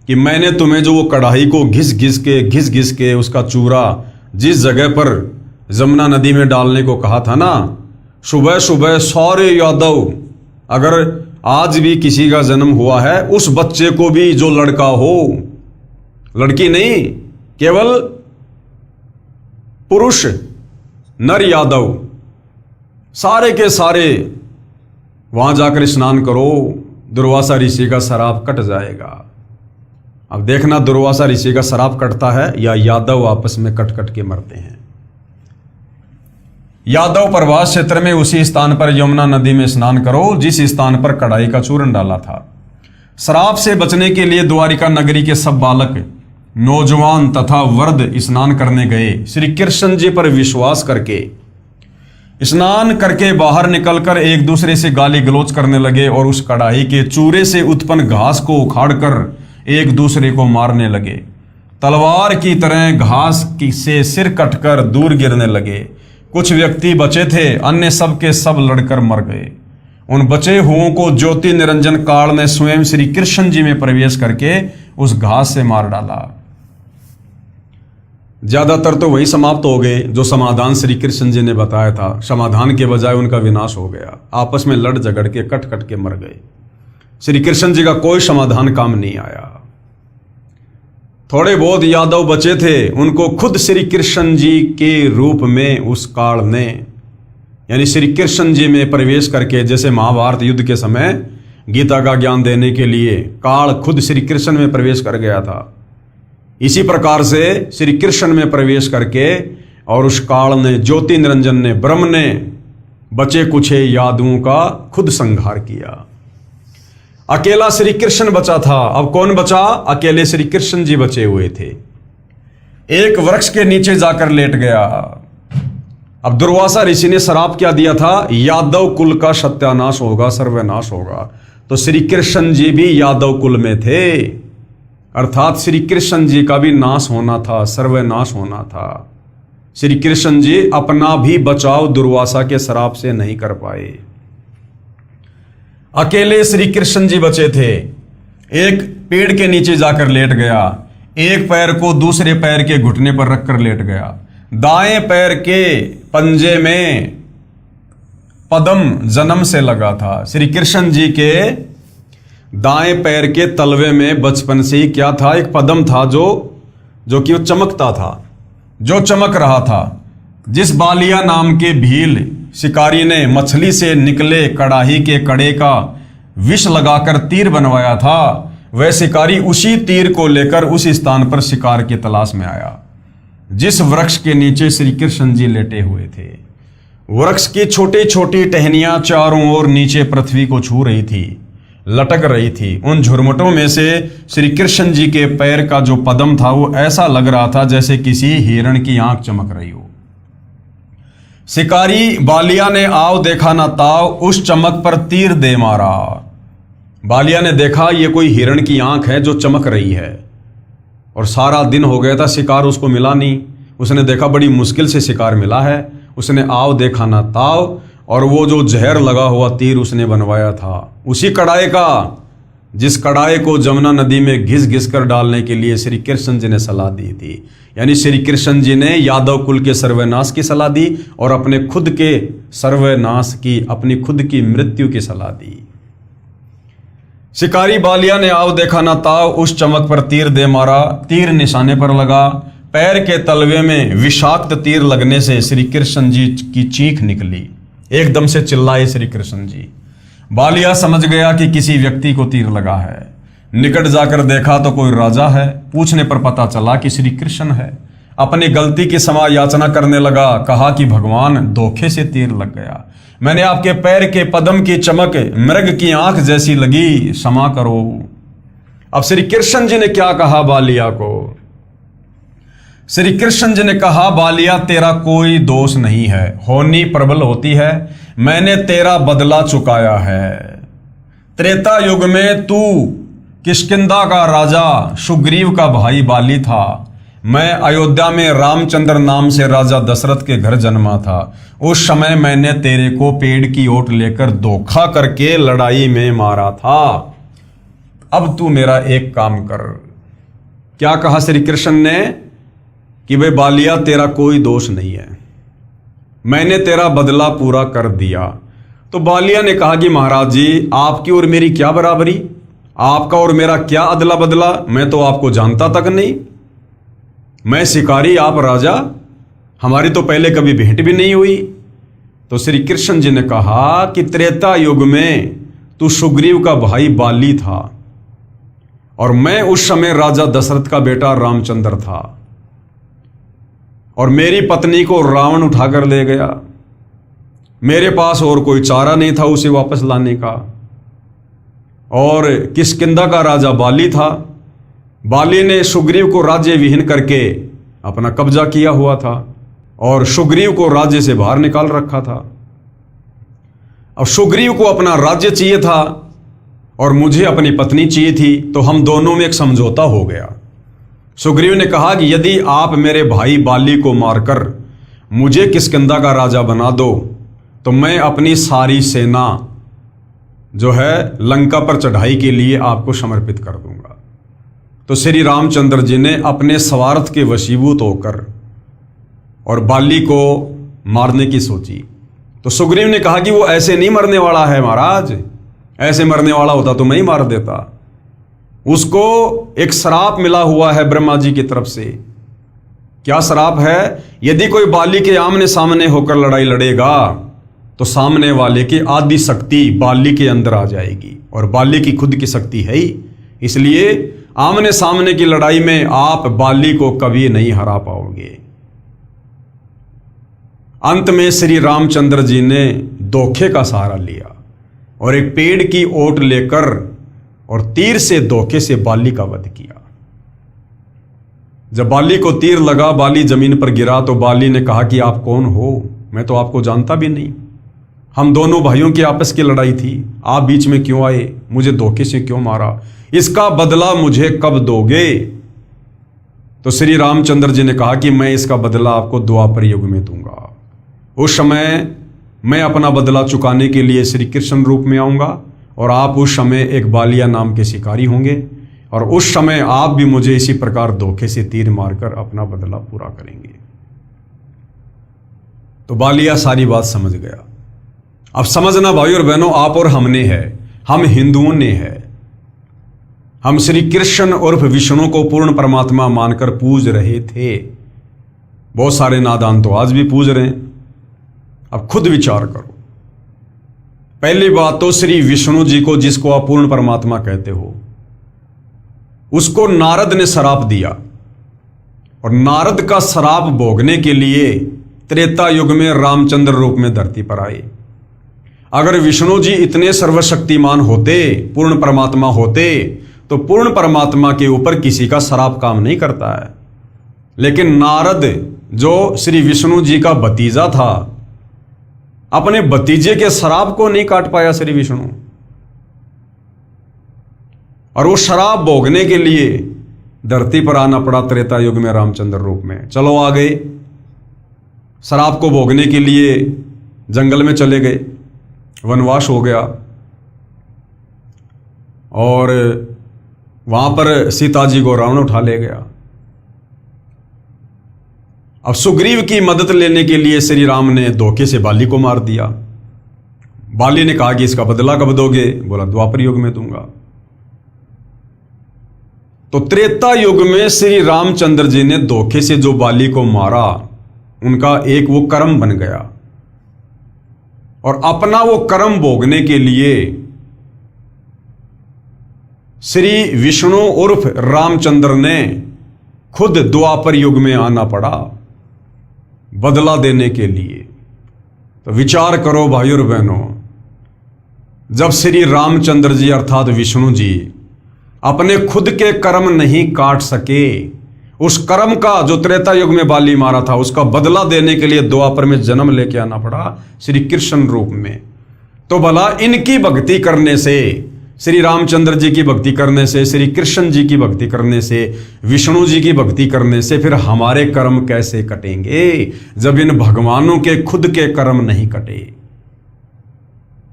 Speaker 1: कि मैंने तुम्हें जो वो कड़ाही को घिस घिस के उसका चूरा जिस जगह पर यमुना नदी में डालने को कहा था ना, सुबह सुबह सारे यादव, अगर आज भी किसी का जन्म हुआ है, उस बच्चे को भी जो लड़का हो, लड़की नहीं, केवल पुरुष नर यादव, सारे के सारे वहां जाकर स्नान करो, दुर्वासा ऋषि का श्राप कट जाएगा। अब देखना दुर्वासा ऋषि का श्राप कटता है या यादव आपस में कट कट के मरते हैं। यादव प्रभास क्षेत्र में उसी स्थान पर यमुना नदी में स्नान करो जिस स्थान पर कड़ाई का चूर्ण डाला था। श्राप से बचने के लिए द्वारिका नगरी के सब बालक, नौजवान तथा वृद्ध स्नान करने गए। श्री कृष्ण जी पर विश्वास करके स्नान करके बाहर निकलकर एक दूसरे से गाली गलौज करने लगे और उस कड़ाही के चूरे से उत्पन्न घास को उखाड़कर एक दूसरे को मारने लगे। तलवार की तरह घास से सिर कटकर दूर गिरने लगे। कुछ व्यक्ति बचे थे, अन्य सब के सब लड़कर मर गए। उन बचे हुओं को ज्योति निरंजन काल ने स्वयं श्री कृष्ण जी में प्रवेश करके उस घास से मार डाला। ज्यादातर तो वही समाप्त हो गए जो समाधान श्री कृष्ण जी ने बताया था। समाधान के बजाय उनका विनाश हो गया, आपस में लड़ झगड़ के कट कट के मर गए। श्री कृष्ण जी का कोई समाधान काम नहीं आया। थोड़े बहुत यादव बचे थे, उनको खुद श्री कृष्ण जी के रूप में उस काल ने, यानी श्री कृष्ण जी में प्रवेश करके, जैसे महाभारत युद्ध के समय गीता का ज्ञान देने के लिए काल खुद श्री कृष्ण में प्रवेश कर गया था, इसी प्रकार से श्री कृष्ण में प्रवेश करके और उस काल ने, ज्योति निरंजन ने, ब्रह्म ने बचे कुछ यादवों का खुद संहार किया। अकेला श्री कृष्ण बचा था। अब कौन बचा? अकेले श्री कृष्ण जी बचे हुए थे। एक वृक्ष के नीचे जाकर लेट गया। अब दुर्वासा ऋषि ने श्राप क्या दिया था? यादव कुल का सत्यानाश होगा, सर्वनाश होगा। तो श्री कृष्ण जी भी यादव कुल में थे, अर्थात श्री कृष्ण जी का भी नाश होना था, सर्वनाश होना था। श्री कृष्ण जी अपना भी बचाव दुर्वासा के श्राप से नहीं कर पाए। अकेले श्री कृष्ण जी बचे थे। एक पेड़ के नीचे जाकर लेट गया, एक पैर को दूसरे पैर के घुटने पर रखकर लेट गया। दाएं पैर के पंजे में पद्म जन्म से लगा था। श्री कृष्ण जी के दाएं पैर के तलवे में बचपन से ही क्या था? एक पद्म था जो कि वो चमकता था, जो चमक रहा था। जिस बालिया नाम के भील शिकारी ने मछली से निकले कड़ाही के कड़े का विष लगाकर तीर बनवाया था, वह शिकारी उसी तीर को लेकर उस स्थान पर शिकार की तलाश में आया जिस वृक्ष के नीचे श्री कृष्ण जी लेटे हुए थे। वृक्ष की छोटी छोटी टहनियां चारों ओर नीचे पृथ्वी को छू रही थी, लटक रही थी। उन झुरमुटों में से श्री कृष्ण जी के पैर का जो पद्म था वो ऐसा लग रहा था जैसे किसी हिरण की आंख चमक रही हो। शिकारी बालिया ने आओ देखा ना ताव, उस चमक पर तीर दे मारा। बालिया ने देखा ये कोई हिरण की आंख है जो चमक रही है, और सारा दिन हो गया था, शिकार उसको मिला नहीं। उसने देखा बड़ी मुश्किल से शिकार मिला है। उसने आओ देखा ना ताव, और वो जो जहर लगा हुआ तीर उसने बनवाया था उसी कड़ाई का, जिस कड़ाई को जमुना नदी में घिस घिस कर डालने के लिए श्री कृष्ण जी ने सलाह दी थी। यानी श्री कृष्ण जी ने यादव कुल के सर्वनाश की सलाह दी और अपने खुद के सर्वनाश की, अपनी खुद की मृत्यु की सलाह दी। शिकारी बालिया ने आओ देखा ना ताव, उस चमक पर तीर दे मारा। तीर निशाने पर लगा। पैर के तलवे में विषाक्त तीर लगने से श्री कृष्ण जी की चीख निकली। एकदम से चिल्लाए श्री कृष्ण जी। बालिया समझ गया कि किसी व्यक्ति को तीर लगा है। निकट जाकर देखा तो कोई राजा है। पूछने पर पता चला कि श्री कृष्ण है। अपनी गलती की क्षमा याचना करने लगा। कहा कि भगवान, धोखे से तीर लग गया। मैंने आपके पैर के पद्म की चमक मृग की आंख जैसी लगी, क्षमा करो। अब श्री कृष्ण जी ने क्या कहा बालिया को? श्री कृष्ण जी ने कहा, बालिया तेरा कोई दोष नहीं है, होनी प्रबल होती है। मैंने तेरा बदला चुकाया है। त्रेता युग में तू किष्किंधा का राजा सुग्रीव का भाई बाली था। मैं अयोध्या में रामचंद्र नाम से राजा दशरथ के घर जन्मा था। उस समय मैंने तेरे को पेड़ की ओट लेकर धोखा करके लड़ाई में मारा था। अब तू मेरा एक काम कर। क्या कहा श्री कृष्ण ने? कि वे बालिया तेरा कोई दोष नहीं है, मैंने तेरा बदला पूरा कर दिया। तो बालिया ने कहा कि महाराज जी, आपकी और मेरी क्या बराबरी, आपका और मेरा क्या अदला बदला, मैं तो आपको जानता तक नहीं। मैं शिकारी, आप राजा, हमारी तो पहले कभी भेंट भी नहीं हुई। तो श्री कृष्ण जी ने कहा कि त्रेता युग में तू सुग्रीव का भाई बाली था और मैं उस समय राजा दशरथ का बेटा रामचंद्र था, और मेरी पत्नी को रावण उठाकर ले गया। मेरे पास और कोई चारा नहीं था उसे वापस लाने का। और किष्किंधा का राजा बाली था। बाली ने सुग्रीव को राज्य विहीन करके अपना कब्जा किया हुआ था और सुग्रीव को राज्य से बाहर निकाल रखा था। अब सुग्रीव को अपना राज्य चाहिए था और मुझे अपनी पत्नी चाहिए थी, तो हम दोनों में एक समझौता हो गया। सुग्रीव ने कहा कि यदि आप मेरे भाई बाली को मारकर मुझे किष्किंधा का राजा बना दो तो मैं अपनी सारी सेना जो है लंका पर चढ़ाई के लिए आपको समर्पित कर दूंगा। तो श्री रामचंद्र जी ने अपने स्वार्थ के वशीभूत होकर और बाली को मारने की सोची। तो सुग्रीव ने कहा कि वो ऐसे नहीं मरने वाला है महाराज, ऐसे मरने वाला होता तो मैं ही मार देता। उसको एक श्राप मिला हुआ है ब्रह्मा जी की तरफ से। क्या श्राप है? यदि कोई बाली के आमने सामने होकर लड़ाई लड़ेगा तो सामने वाले की आदि शक्ति बाली के अंदर आ जाएगी, और बाली की खुद की शक्ति है ही। इसलिए आमने सामने की लड़ाई में आप बाली को कभी नहीं हरा पाओगे। अंत में श्री रामचंद्र जी ने धोखे का सहारा लिया और एक पेड़ की ओट लेकर और तीर से धोखे से बाली का वध किया। जब बाली को तीर लगा, बाली जमीन पर गिरा, तो बाली ने कहा कि आप कौन हो? मैं तो आपको जानता भी नहीं। हम दोनों भाइयों की आपस की लड़ाई थी, आप बीच में क्यों आए? मुझे धोखे से क्यों मारा? इसका बदला मुझे कब दोगे? तो श्री रामचंद्र जी ने कहा कि मैं इसका बदला आपको द्वापर युग में दूंगा। उस समय मैं अपना बदला चुकाने के लिए श्री कृष्ण रूप में आऊंगा और आप उस समय एक बालिया नाम के शिकारी होंगे, और उस समय आप भी मुझे इसी प्रकार धोखे से तीर मारकर अपना बदला पूरा करेंगे। तो बालिया सारी बात समझ गया। अब समझना भाई और बहनों, आप और हमने है, हम हिंदुओं ने है। हम श्री कृष्ण उर्फ विष्णु को पूर्ण परमात्मा मानकर पूज रहे थे। बहुत सारे नादान तो आज भी पूज रहे हैं। अब खुद विचार करो। पहली बात तो श्री विष्णु जी को, जिसको आप पूर्ण परमात्मा कहते हो, उसको नारद ने श्राप दिया, और नारद का श्राप भोगने के लिए त्रेता युग में रामचंद्र रूप में धरती पर आए। अगर विष्णु जी इतने सर्वशक्तिमान होते, पूर्ण परमात्मा होते, तो पूर्ण परमात्मा के ऊपर किसी का श्राप काम नहीं करता है। लेकिन नारद जो श्री विष्णु जी का भतीजा था, अपने भतीजे के श्राप को नहीं काट पाया श्री विष्णु, और वो शराब भोगने के लिए धरती पर आना पड़ा त्रेता युग में रामचंद्र रूप में। चलो आ गए, शराब को भोगने के लिए जंगल में चले गए, वनवास हो गया, और वहां पर सीता जी को रावण उठा ले गया। अब सुग्रीव की मदद लेने के लिए श्री राम ने धोखे से बाली को मार दिया। बाली ने कहा कि इसका बदला कब दोगे? बोला द्वापर युग में दूंगा। तो त्रेता युग में श्री रामचंद्र जी ने धोखे से जो बाली को मारा, उनका एक वो कर्म बन गया, और अपना वो कर्म भोगने के लिए श्री विष्णु उर्फ रामचंद्र ने खुद द्वापर युग में आना पड़ा बदला देने के लिए। तो विचार करो भाइयों और बहनों, जब श्री रामचंद्र जी अर्थात विष्णु जी अपने खुद के कर्म नहीं काट सके, उस कर्म का जो त्रेता युग में बाली मारा था उसका बदला देने के लिए द्वापर में जन्म लेके आना पड़ा श्री कृष्ण रूप में। तो भला इनकी भक्ति करने से, श्री रामचंद्र जी की भक्ति करने से, श्री कृष्ण जी की भक्ति करने से, विष्णु जी की भक्ति करने से फिर हमारे कर्म कैसे कटेंगे, जब इन भगवानों के खुद के कर्म नहीं कटे?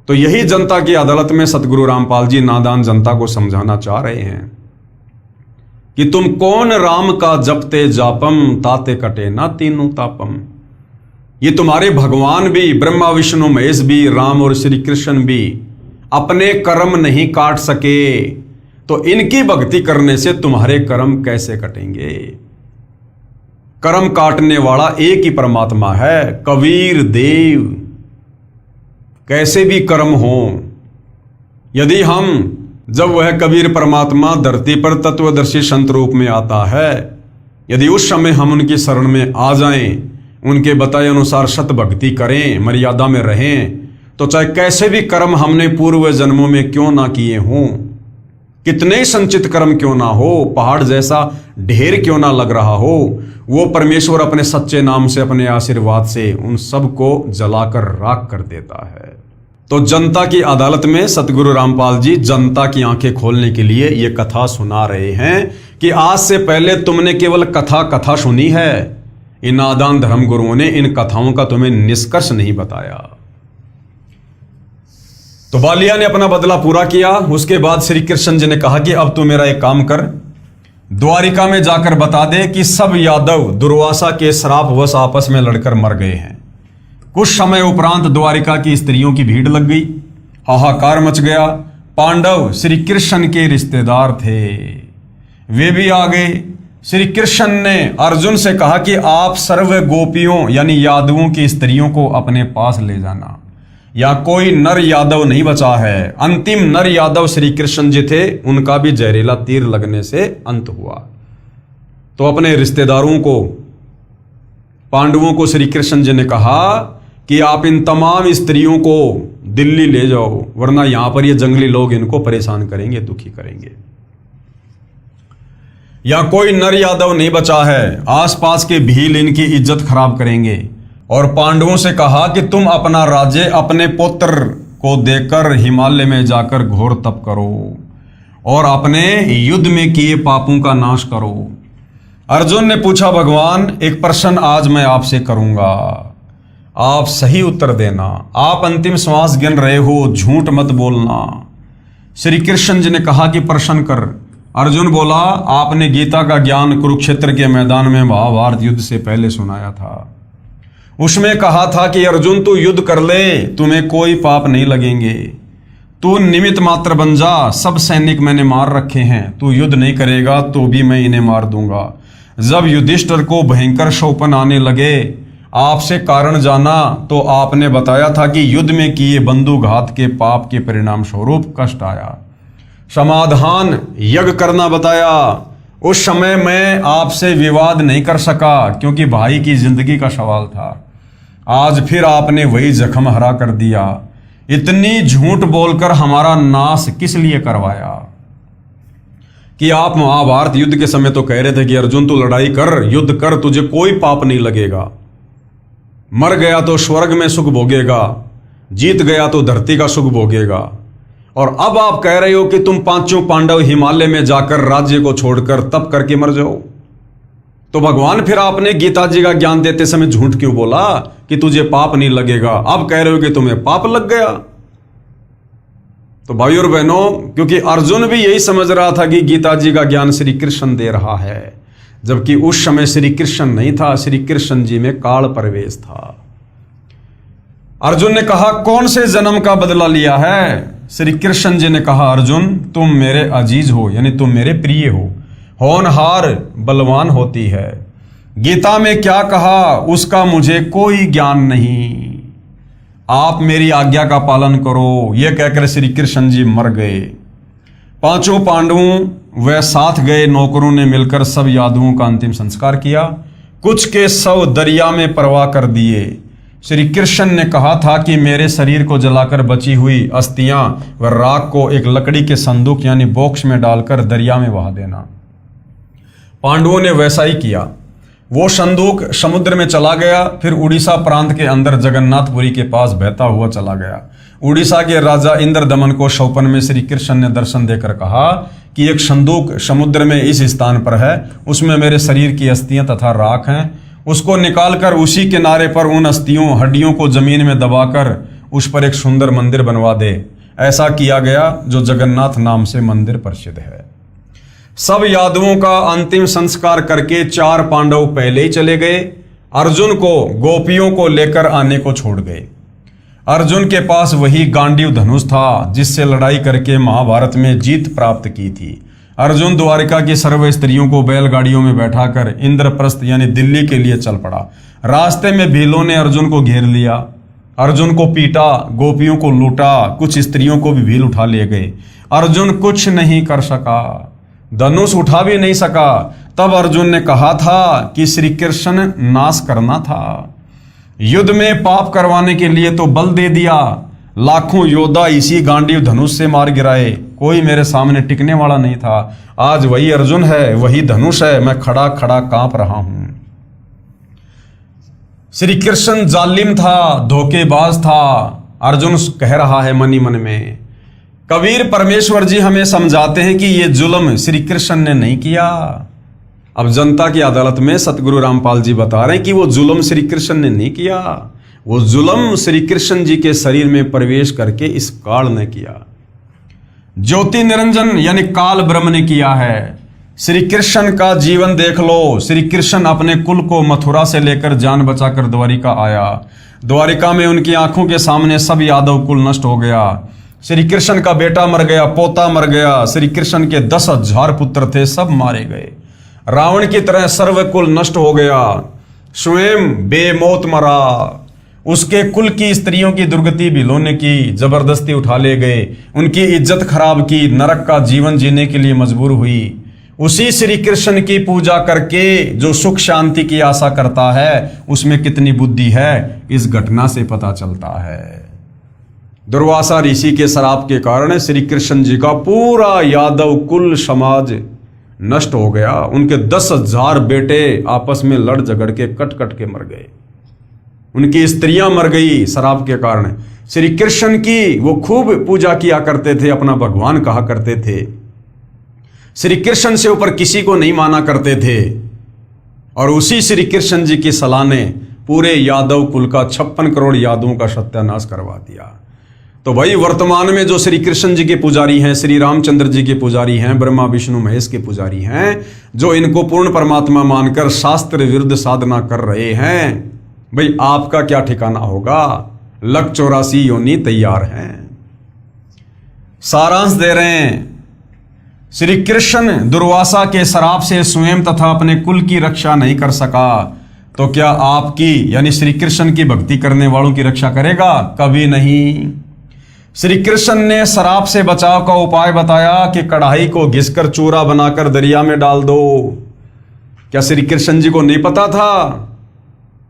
Speaker 1: तो यही जनता की अदालत में सतगुरु रामपाल जी नादान जनता को समझाना चाह रहे हैं कि तुम कौन राम का जपते जापम, ताते कटे ना तीनों तापम। ये तुम्हारे भगवान भी, ब्रह्मा विष्णु महेश भी, राम और श्री कृष्ण भी अपने कर्म नहीं काट सके, तो इनकी भक्ति करने से तुम्हारे कर्म कैसे कटेंगे? कर्म काटने वाला एक ही परमात्मा है, कबीर देव। कैसे भी कर्म हो, यदि हम जब वह कबीर परमात्मा धरती पर तत्वदर्शी संत रूप में आता है, यदि उस समय हम उनकी शरण में आ जाएं, उनके बताए अनुसार सत भक्ति करें, मर्यादा में रहें, तो चाहे कैसे भी कर्म हमने पूर्व जन्मों में क्यों ना किए हों, कितने संचित कर्म क्यों ना हो, पहाड़ जैसा ढेर क्यों ना लग रहा हो, वो परमेश्वर अपने सच्चे नाम से, अपने आशीर्वाद से उन सबको जलाकर राख कर देता है। तो जनता की अदालत में सतगुरु रामपाल जी जनता की आंखें खोलने के लिए ये कथा सुना रहे हैं कि आज से पहले तुमने केवल कथा सुनी है, इन नादान धर्म गुरुओं ने इन कथाओं का तुम्हें निष्कर्ष नहीं बताया। तो बालिया ने अपना बदला पूरा किया। उसके बाद श्री कृष्ण जी ने कहा कि अब तू मेरा एक काम कर, द्वारिका में जाकर बता दे कि सब यादव दुर्वासा के श्रापवश आपस में लड़कर मर गए हैं। कुछ समय उपरांत द्वारिका की स्त्रियों की भीड़ लग गई, हाहाकार मच गया। पांडव श्री कृष्ण के रिश्तेदार थे, वे भी आ गए। श्री कृष्ण ने अर्जुन से कहा कि आप सर्व गोपियों यानी यादवों की स्त्रियों को अपने पास ले जाना, या कोई नर यादव नहीं बचा है। अंतिम नर यादव श्री कृष्ण जी थे, उनका भी जहरीला तीर लगने से अंत हुआ। तो अपने रिश्तेदारों को, पांडवों को श्री कृष्ण जी ने कहा कि आप इन तमाम स्त्रियों को दिल्ली ले जाओ, वरना यहां पर ये जंगली लोग इनको परेशान करेंगे, दुखी करेंगे। या कोई नर यादव नहीं बचा है, आसपास के भील इनकी इज्जत खराब करेंगे। और पांडवों से कहा कि तुम अपना राज्य अपने पुत्र को देकर हिमालय में जाकर घोर तप करो और अपने युद्ध में किए पापों का नाश करो। अर्जुन ने पूछा, भगवान एक प्रश्न आज मैं आपसे करूंगा, आप सही उत्तर देना। आप अंतिम श्वास गिन रहे हो, झूठ मत बोलना। श्री कृष्ण जी ने कहा कि प्रश्न कर। अर्जुन बोला, आपने गीता का ज्ञान कुरुक्षेत्र के मैदान में महाभारत युद्ध से पहले सुनाया था। उसमें कहा था कि अर्जुन तू युद्ध कर ले, तुम्हें कोई पाप नहीं लगेंगे, तू निमित्त मात्र बन जा, सब सैनिक मैंने मार रखे हैं, तू युद्ध नहीं करेगा तो भी मैं इन्हें मार दूंगा। जब युधिष्ठिर को भयंकर शोपन आने लगे, आपसे कारण जाना तो आपने बताया था कि युद्ध में किए बंधुघात के पाप के परिणाम स्वरूप कष्ट आया। समाधान यज्ञ करना बताया। उस समय मैं आपसे विवाद नहीं कर सका क्योंकि भाई की जिंदगी का सवाल था। आज फिर आपने वही जख्म हरा कर दिया। इतनी झूठ बोलकर हमारा नाश किस लिए करवाया? कि आप महाभारत युद्ध के समय तो कह रहे थे कि अर्जुन तू लड़ाई कर, युद्ध कर, तुझे कोई पाप नहीं लगेगा, मर गया तो स्वर्ग में सुख भोगेगा, जीत गया तो धरती का सुख भोगेगा। और अब आप कह रहे हो कि तुम पांचों पांडव हिमालय में जाकर राज्य को छोड़कर तप करके मर जाओ। तो भगवान फिर आपने गीता जी का ज्ञान देते समय झूठ क्यों बोला कि तुझे पाप नहीं लगेगा? अब कह रहे हो कि तुम्हें पाप लग गया। तो भाइयों और बहनों, क्योंकि अर्जुन भी यही समझ रहा था कि गीता जी का ज्ञान श्री कृष्ण दे रहा है, जबकि उस समय श्री कृष्ण नहीं था, श्री कृष्ण जी में काल प्रवेश था। अर्जुन ने कहा, कौन से जन्म का बदला लिया है? श्री कृष्ण जी ने कहा, अर्जुन तुम मेरे अजीज हो, यानी तुम मेरे प्रिय हो, होनहार बलवान होती है। गीता में क्या कहा उसका मुझे कोई ज्ञान नहीं, आप मेरी आज्ञा का पालन करो। यह कहकर श्री कृष्ण जी मर गए। पांचों पांडवों व साथ गए नौकरों ने मिलकर सब यादवों का अंतिम संस्कार किया। कुछ के शव दरिया में प्रवाह कर दिए। श्री कृष्ण ने कहा था कि मेरे शरीर को जलाकर बची हुई अस्थियां व राख को एक लकड़ी के संदूक यानी बॉक्स में डालकर दरिया में बहा देना। पांडवों ने वैसा ही किया। वो संदूक समुद्र में चला गया, फिर उड़ीसा प्रांत के अंदर जगन्नाथपुरी के पास बहता हुआ चला गया। उड़ीसा के राजा इंद्रदमन को शौपन में श्री कृष्ण ने दर्शन देकर कहा कि एक संदूक समुद्र में इस स्थान पर है, उसमें मेरे शरीर की अस्थियां तथा राख हैं, उसको निकालकर उसी किनारे पर उन अस्थियों हड्डियों को जमीन में दबाकर उस पर एक सुंदर मंदिर बनवा दे। ऐसा किया गया, जो जगन्नाथ नाम से मंदिर प्रसिद्ध है। सब यादवों का अंतिम संस्कार करके 4 पांडव पहले ही चले गए। अर्जुन को गोपियों को लेकर आने को छोड़ गए। अर्जुन के पास वही गांडीव धनुष था जिससे लड़ाई करके महाभारत में जीत प्राप्त की थी। अर्जुन द्वारिका की सर्व स्त्रियों को बैलगाड़ियों में बैठाकर इंद्रप्रस्थ यानी दिल्ली के लिए चल पड़ा। रास्ते में भीलों ने अर्जुन को घेर लिया। अर्जुन को पीटा, गोपियों को लूटा, कुछ स्त्रियों को भी भील उठा ले गए। अर्जुन कुछ नहीं कर सका, धनुष उठा भी नहीं सका। तब अर्जुन ने कहा था कि श्री कृष्ण नाश करना था, युद्ध में पाप करवाने के लिए तो बल दे दिया, लाखों योद्धा इसी गांडीव धनुष से मार गिराए, कोई मेरे सामने टिकने वाला नहीं था। आज वही अर्जुन है, वही धनुष है, मैं खड़ा खड़ा कांप रहा हूं। श्री कृष्ण जालिम था, धोखेबाज था, अर्जुन कह रहा है मनी मन में। कबीर परमेश्वर जी हमें समझाते हैं कि ये जुल्म श्री कृष्ण ने नहीं किया। अब जनता की अदालत में सतगुरु रामपाल जी बता रहे हैं कि वो जुल्म श्री कृष्ण ने नहीं किया, वो जुल्म श्री कृष्ण जी के शरीर में प्रवेश करके इस काल ने किया, ज्योति निरंजन यानी काल ब्रह्म ने किया है। श्री कृष्ण का जीवन देख लो। श्री कृष्ण अपने कुल को मथुरा से लेकर जान बचाकर द्वारिका आया। द्वारिका में उनकी आंखों के सामने सब यादव कुल नष्ट हो गया। श्री कृष्ण का बेटा मर गया, पोता मर गया। श्री कृष्ण के 10,000 पुत्र थे, सब मारे गए। रावण की तरह सर्वकुल नष्ट हो गया, स्वयं बेमौत मरा। उसके कुल की स्त्रियों की दुर्गति भिलोने की, जबरदस्ती उठा ले गए, उनकी इज्जत खराब की, नरक का जीवन जीने के लिए मजबूर हुई। उसी श्री कृष्ण की पूजा करके जो सुख शांति की आशा करता है उसमें कितनी बुद्धि है, इस घटना से पता चलता है। दुर्वासा ऋषि के श्राप के कारण श्री कृष्ण जी का पूरा यादव कुल समाज नष्ट हो गया। उनके 10,000 बेटे आपस में लड़ झगड़ के कट कट के मर गए। उनकी स्त्रियां मर गई श्राप के कारण। श्री कृष्ण की वो खूब पूजा किया करते थे, अपना भगवान कहा करते थे। श्री कृष्ण से ऊपर किसी को नहीं माना करते थे। और उसी श्री कृष्ण जी की सलाह ने पूरे यादव कुल का 56 करोड़ यादवों का सत्यानाश करवा दिया। तो भाई वर्तमान में जो श्री कृष्ण जी के पुजारी हैं, श्री रामचंद्र जी के पुजारी हैं, ब्रह्मा विष्णु महेश के पुजारी हैं, जो इनको पूर्ण परमात्मा मानकर शास्त्र विरुद्ध साधना कर रहे हैं, भाई आपका क्या ठिकाना होगा? लक 84 योनि तैयार हैं। सारांश दे रहे हैं, श्री कृष्ण दुर्वासा के श्राप से स्वयं तथा अपने कुल की रक्षा नहीं कर सका, तो क्या आपकी यानी श्री कृष्ण की भक्ति करने वालों की रक्षा करेगा? कभी नहीं। श्री कृष्ण ने श्राप से बचाव का उपाय बताया कि कढ़ाई को घिसकर चूरा बनाकर दरिया में डाल दो। क्या श्री कृष्ण जी को नहीं पता था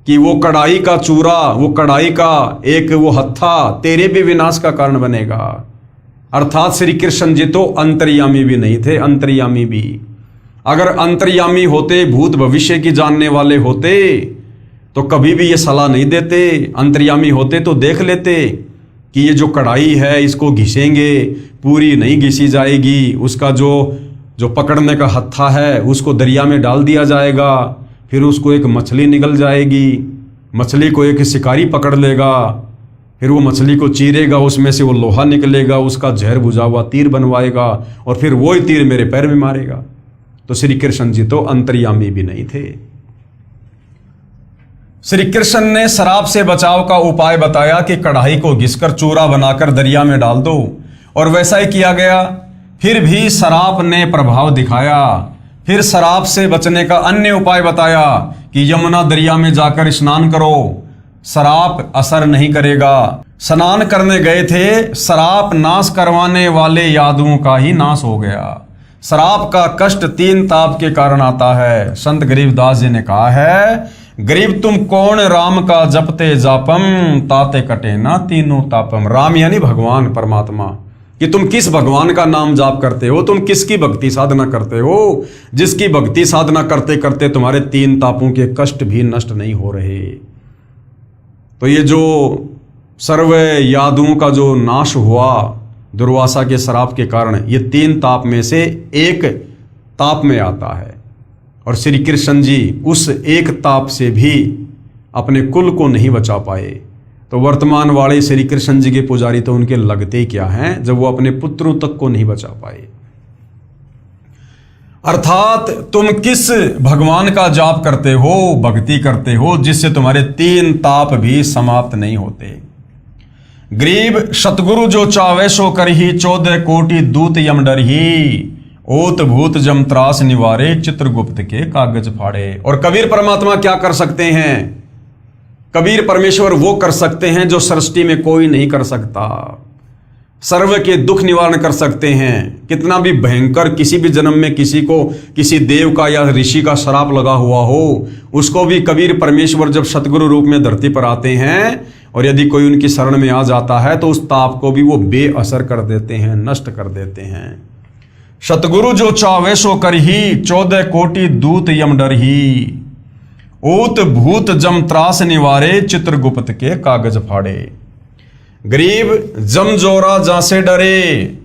Speaker 1: कि वो कढ़ाई का चूरा, वो कढ़ाई का एक वो हत्था तेरे भी विनाश का कारण बनेगा? अर्थात श्री कृष्ण जी तो अंतर्यामी भी नहीं थे, अंतर्यामी भी। अगर अंतर्यामी होते, भूत भविष्य की जानने वाले होते, तो कभी भी ये सलाह नहीं देते। अंतर्यामी होते तो देख लेते कि ये जो कढ़ाई है इसको घिसेंगे, पूरी नहीं घिसी जाएगी, उसका जो पकड़ने का हत्था है उसको दरिया में डाल दिया जाएगा, फिर उसको एक मछली निकल जाएगी, मछली को एक शिकारी पकड़ लेगा, फिर वो मछली को चीरेगा, उसमें से वो लोहा निकलेगा, उसका जहर बुझा हुआ तीर बनवाएगा और फिर वही तीर मेरे पैर में मारेगा। तो श्री कृष्ण जी तो अंतर्यामी भी नहीं थे। श्री कृष्ण ने श्राप से बचाव का उपाय बताया कि कढ़ाई को घिसकर चूरा बनाकर दरिया में डाल दो, और वैसा ही किया गया। फिर भी श्राप ने प्रभाव दिखाया। फिर श्राप से बचने का अन्य उपाय बताया कि यमुना दरिया में जाकर स्नान करो, श्राप असर नहीं करेगा। स्नान करने गए थे, श्राप नाश करवाने वाले यादवों का ही नाश हो गया। श्राप का कष्ट 3 ताप के कारण आता है। संत गरीबदास जी ने कहा है, गरीब तुम कौन राम का जपते जापम, ताते कटे ना तीनों तापम। राम यानी भगवान परमात्मा, कि तुम किस भगवान का नाम जाप करते हो, तुम किसकी भक्ति साधना करते हो, जिसकी भक्ति साधना करते करते तुम्हारे 3 तापों के कष्ट भी नष्ट नहीं हो रहे। तो ये जो सर्व यादवों का जो नाश हुआ दुर्वासा के श्राप के कारण, ये 3 ताप में से एक ताप में आता है। और श्री कृष्ण जी उस एक ताप से भी अपने कुल को नहीं बचा पाए। तो वर्तमान वाले श्री कृष्ण जी के पुजारी तो उनके लगते क्या हैं जब वो अपने पुत्रों तक को नहीं बचा पाए। अर्थात तुम किस भगवान का जाप करते हो, भक्ति करते हो, जिससे तुम्हारे 3 ताप भी समाप्त नहीं होते। गरीब सतगुरु जो चावे सो करही, 14 कोटि दूत यम डरही, ओत भूत जम त्रास निवारे, चित्रगुप्त के कागज फाड़े। और कबीर परमात्मा क्या कर सकते हैं? कबीर परमेश्वर वो कर सकते हैं जो सृष्टि में कोई नहीं कर सकता। सर्व के दुख निवारण कर सकते हैं। कितना भी भयंकर किसी भी जन्म में किसी को किसी देव का या ऋषि का श्राप लगा हुआ हो, उसको भी कबीर परमेश्वर जब सतगुरु रूप में धरती पर आते हैं और यदि कोई उनकी शरण में आ जाता है तो उस ताप को भी वो बेअसर कर देते हैं, नष्ट कर देते हैं। सतगुरु जो चावे सो करही, 14 कोटि दूत यम डरही। ऊत भूत जम त्रास निवारे, चित्रगुप्त के कागज फाड़े। गरीब जम जोरा जासे डरे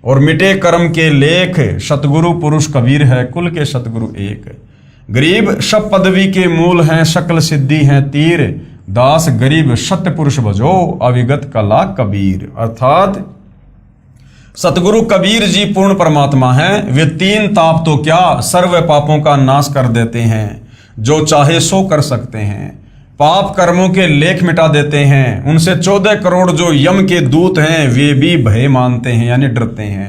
Speaker 1: और मिटे कर्म के लेख, सतगुरु पुरुष कबीर है कुल के सतगुरु एक। गरीब सब पदवी के मूल हैं, शकल सिद्धि हैं तीर। दास गरीब सत्य पुरुष भजो, अविगत कला कबीर। अर्थात सतगुरु कबीर जी पूर्ण परमात्मा हैं। वे 3 ताप तो क्या सर्व पापों का नाश कर देते हैं। जो चाहे सो कर सकते हैं। पाप कर्मों के लेख मिटा देते हैं। उनसे 14 करोड़ जो यम के दूत हैं वे भी भय मानते हैं यानी डरते हैं।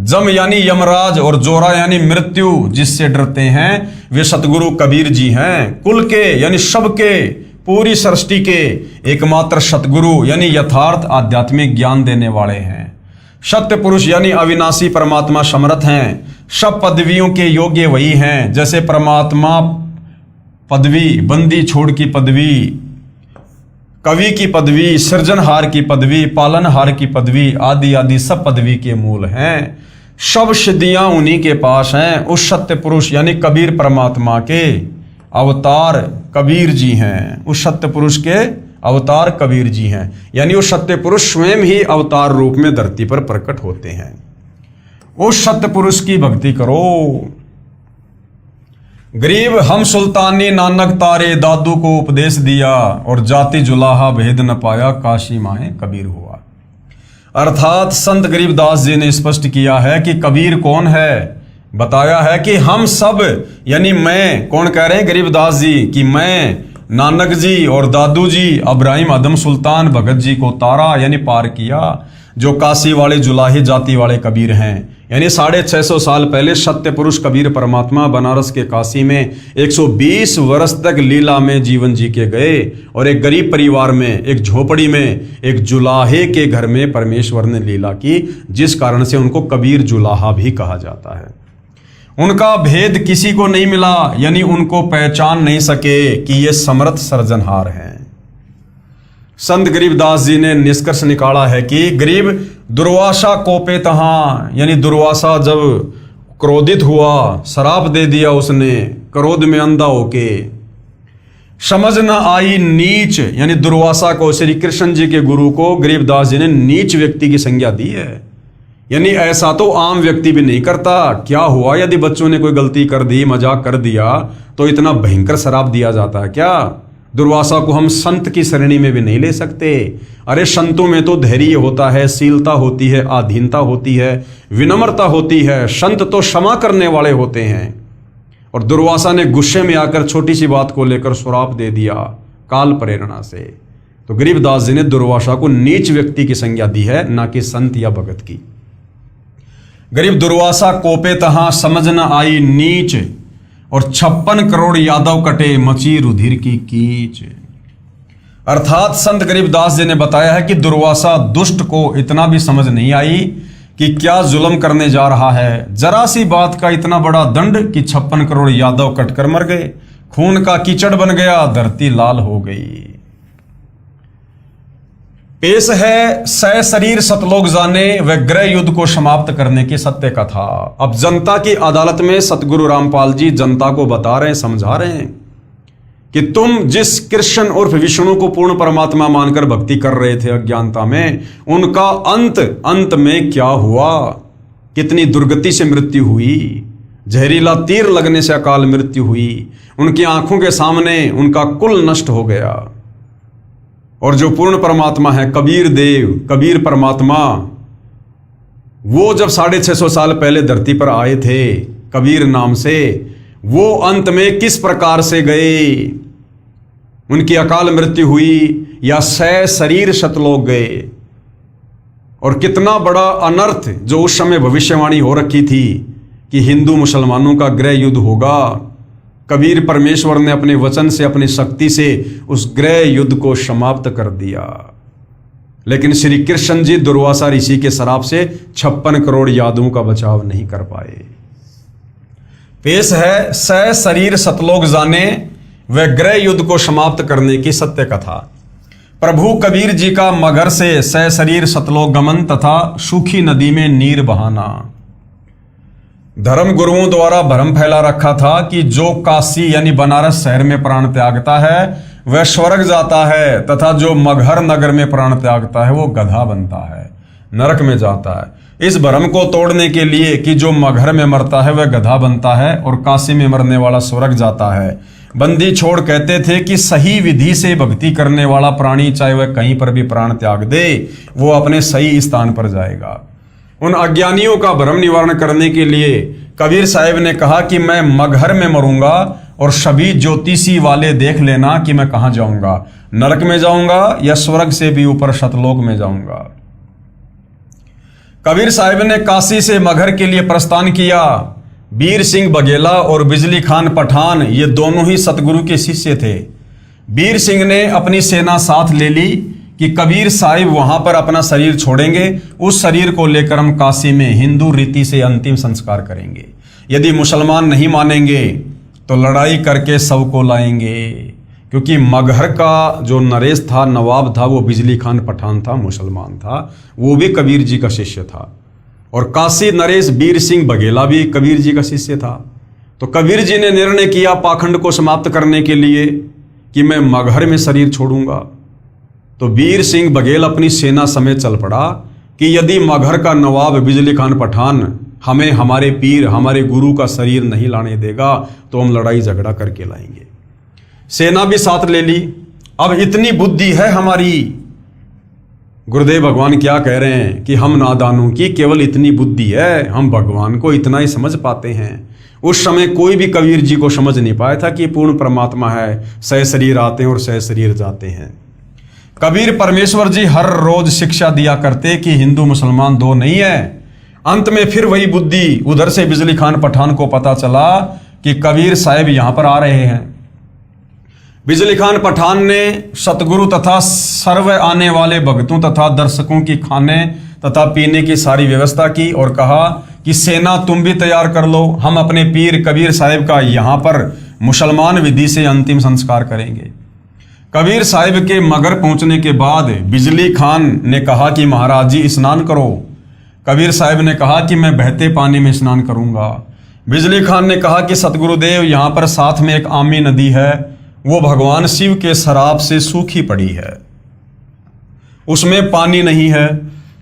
Speaker 1: जम यानी यमराज और जोरा यानी मृत्यु जिससे डरते हैं वे सतगुरु कबीर जी हैं। कुल के यानी सबके, पूरी सृष्टि के एकमात्र सतगुरु यानी यथार्थ आध्यात्मिक ज्ञान देने वाले हैं। सत्य पुरुष यानी अविनाशी परमात्मा समर्थ हैं। सब पदवियों के योग्य वही हैं। जैसे परमात्मा पदवी, बंदी छोड़ की पदवी, कवि की पदवी, सृजनहार की पदवी, पालनहार की पदवी आदि आदि सब पदवी के मूल हैं। सब सिद्धियां उन्हीं के पास हैं। उस सत्य पुरुष यानी कबीर परमात्मा के अवतार कबीर जी हैं। उस सत्य पुरुष के अवतार कबीर जी हैं यानी उस सत्य पुरुष स्वयं ही अवतार रूप में धरती पर प्रकट होते हैं। उस सत्य पुरुष की भक्ति करो। गरीब हम सुल्तानी नानक तारे, दादू को उपदेश दिया और जाति जुलाहा भेद न पाया, काशी माए कबीर हुआ। अर्थात संत गरीबदास जी ने स्पष्ट किया है कि कबीर कौन है। बताया है कि हम सब यानी मैं, कौन कह रहे हैं गरीबदास जी, कि मैं, नानक जी और दादू जी इब्राहिम आदम सुल्तान भगत जी को तारा यानी पार किया, जो काशी वाले जुलाही जाति वाले कबीर हैं। यानी 650 साल पहले सत्य पुरुष कबीर परमात्मा बनारस के काशी में 120 वर्ष तक लीला में जीवन जी के गए और एक गरीब परिवार में, एक झोपड़ी में, एक जुलाहे के घर में परमेश्वर ने लीला की, जिस कारण से उनको कबीर जुलाहा भी कहा जाता है। उनका भेद किसी को नहीं मिला यानी उनको पहचान नहीं सके कि ये समर्थ सृजनहार हैं। संत गरीबदास जी ने निष्कर्ष निकाला है कि गरीब दुर्वासा कोपे तहां यानी दुर्वासा जब क्रोधित हुआ, शराप दे दिया उसने क्रोध में अंधा होके। समझ न आई नीच यानी दुर्वासा को, श्री कृष्ण जी के गुरु को गरीबदास जी ने नीच व्यक्ति की संज्ञा दी है। यानी ऐसा तो आम व्यक्ति भी नहीं करता। क्या हुआ यदि बच्चों ने कोई गलती कर दी, मजाक कर दिया तो इतना भयंकर शराप दिया जाता है क्या? दुर्वासा को हम संत की श्रेणी में भी नहीं ले सकते। अरे संतों में तो धैर्य होता है, शीलता होती है, आधीनता होती है, विनम्रता होती है। संत तो क्षमा करने वाले होते हैं। और दुर्वासा ने गुस्से में आकर छोटी सी बात को लेकर श्राप दे दिया काल प्रेरणा से। तो गरीबदास जी ने दुर्वासा को नीच व्यक्ति की संज्ञा दी है, ना कि संत या भगत की। गरीब दुर्वासा कोपे तहां समझ न आई नीच, और 56 करोड़ यादव कटे मची रुधिर की कीच। अर्थात संत गरीबदास जी ने बताया है कि दुर्वासा दुष्ट को इतना भी समझ नहीं आई कि क्या जुल्म करने जा रहा है। जरा सी बात का इतना बड़ा दंड कि 56 करोड़ यादव कटकर मर गए, खून का कीचड़ बन गया, धरती लाल हो गई। पेश है सह शरीर सतलोक जाने व ग्रह युद्ध को समाप्त करने की सत्य कथा। अब जनता की अदालत में सतगुरु रामपाल जी जनता को बता रहे हैं, समझा रहे हैं कि तुम जिस कृष्ण उर्फ विष्णु को पूर्ण परमात्मा मानकर भक्ति कर रहे थे अज्ञानता में, उनका अंत में क्या हुआ, कितनी दुर्गति से मृत्यु हुई। जहरीला तीर लगने से अकाल मृत्यु हुई। उनकी आंखों के सामने उनका कुल नष्ट हो गया। और जो पूर्ण परमात्मा है कबीर देव, कबीर परमात्मा, वो जब 650 साल पहले धरती पर आए थे कबीर नाम से, वो अंत में किस प्रकार से गए, उनकी अकाल मृत्यु हुई या सह शरीर सतलोक गए। और कितना बड़ा अनर्थ जो उस समय भविष्यवाणी हो रखी थी कि हिंदू मुसलमानों का गृह युद्ध होगा, कबीर परमेश्वर ने अपने वचन से, अपनी शक्ति से उस गृह युद्ध को समाप्त कर दिया। लेकिन श्री कृष्ण जी दुर्वासा ऋषि के श्राप से 56 करोड़ यादवों का बचाव नहीं कर पाए। पेश है सह शरीर सतलोक जाने व गृह युद्ध को समाप्त करने की सत्य कथा। प्रभु कबीर जी का मगर से सह शरीर सतलोक गमन तथा सूखी नदी में नीर बहाना। धर्म गुरुओं द्वारा भ्रम फैला रखा था कि जो काशी यानी बनारस शहर में प्राण त्यागता है वह स्वर्ग जाता है, तथा जो मगहर नगर में प्राण त्यागता है वो गधा बनता है, नरक में जाता है। इस भ्रम को तोड़ने के लिए कि जो मगहर में मरता है वह गधा बनता है और काशी में मरने वाला स्वर्ग जाता है, बंदी छोड़ कहते थे कि सही विधि से भक्ति करने वाला प्राणी चाहे वह कहीं पर भी प्राण त्याग दे, वो अपने सही स्थान पर जाएगा। उन अज्ञानियों का भ्रम निवारण करने के लिए कबीर साहिब ने कहा कि मैं मगहर में मरूंगा और सभी ज्योतिषी वाले देख लेना कि मैं कहां जाऊंगा, नरक में जाऊंगा या स्वर्ग से भी ऊपर सतलोक में जाऊंगा। कबीर साहिब ने काशी से मगहर के लिए प्रस्थान किया। वीर सिंह बघेला और बिजली खान पठान ये दोनों ही सतगुरु के शिष्य थे। वीर सिंह ने अपनी सेना साथ ले ली कि कबीर साहिब वहां पर अपना शरीर छोड़ेंगे, उस शरीर को लेकर हम काशी में हिंदू रीति से अंतिम संस्कार करेंगे। यदि मुसलमान नहीं मानेंगे तो लड़ाई करके सबको लाएंगे, क्योंकि मगहर का जो नरेश था, नवाब था, वो बिजली खान पठान था, मुसलमान था, वो भी कबीर जी का शिष्य था। और काशी नरेश वीर सिंह बघेला भी कबीर जी का शिष्य था। तो कबीर जी ने निर्णय किया पाखंड को समाप्त करने के लिए कि मैं मगहर में शरीर छोड़ूंगा। तो वीर सिंह बघेल अपनी सेना समेत चल पड़ा कि यदि मगहर का नवाब बिजली खान पठान हमें हमारे पीर, हमारे गुरु का शरीर नहीं लाने देगा तो हम लड़ाई झगड़ा करके लाएंगे। सेना भी साथ ले ली। अब इतनी बुद्धि है हमारी, गुरुदेव भगवान क्या कह रहे हैं कि हम नादानों की केवल इतनी बुद्धि है, हम भगवान को इतना ही समझ पाते हैं। उस समय कोई भी कबीर जी को समझ नहीं पाया था कि पूर्ण परमात्मा है, सह शरीर आते हैं और सह शरीर जाते हैं। कबीर परमेश्वर जी हर रोज शिक्षा दिया करते कि हिंदू मुसलमान दो नहीं है। अंत में फिर वही बुद्धि, उधर से बिजली खान पठान को पता चला कि कबीर साहिब यहां पर आ रहे हैं। बिजली खान पठान ने सतगुरु तथा सर्व आने वाले भक्तों तथा दर्शकों की खाने तथा पीने की सारी व्यवस्था की और कहा कि सेना तुम भी तैयार कर लो, हम अपने पीर कबीर साहिब का यहाँ पर मुसलमान विधि से अंतिम संस्कार करेंगे। कबीर साहिब के मगर पहुंचने के बाद बिजली खान ने कहा कि महाराज जी स्नान करो। कबीर साहिब ने कहा कि मैं बहते पानी में स्नान करूंगा। बिजली खान ने कहा कि सतगुरुदेव यहाँ पर साथ में एक आमी नदी है, वो भगवान शिव के शराब से सूखी पड़ी है, उसमें पानी नहीं है।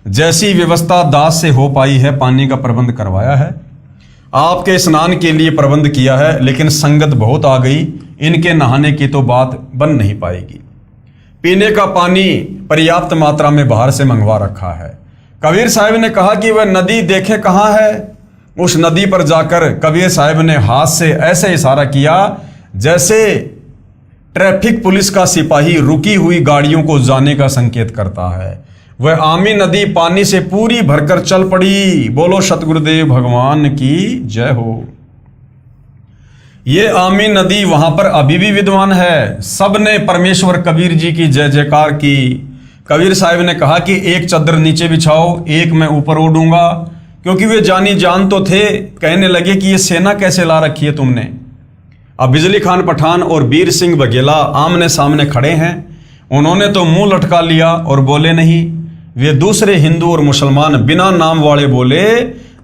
Speaker 1: जैसी व्यवस्था दास से हो पाई है पानी का प्रबंध करवाया है, आपके स्नान के लिए प्रबंध किया है, लेकिन संगत बहुत आ गई, इनके नहाने की तो बात बन नहीं पाएगी। पीने का पानी पर्याप्त मात्रा में बाहर से मंगवा रखा है। कबीर साहिब ने कहा कि वह नदी देखे कहाँ है। उस नदी पर जाकर कबीर साहिब ने हाथ से ऐसे इशारा किया जैसे ट्रैफिक पुलिस का सिपाही रुकी हुई गाड़ियों को जाने का संकेत करता है। वह आमी नदी पानी से पूरी भरकर चल पड़ी। बोलो सतगुरुदेव भगवान की जय हो। ये आमी नदी वहां पर अभी भी विद्वान है। सबने परमेश्वर कबीर जी की जय जयकार की। कबीर साहिब ने कहा कि एक चादर नीचे बिछाओ, एक मैं ऊपर ओढ़ूंगा, क्योंकि वे जानी जान तो थे। कहने लगे कि ये सेना कैसे ला रखी है तुमने। अब बिजली खान पठान और वीर सिंह बघेला आमने सामने खड़े हैं। उन्होंने तो मुंह लटका लिया और बोले नहीं। वे दूसरे हिंदू और मुसलमान बिना नाम वाले बोले,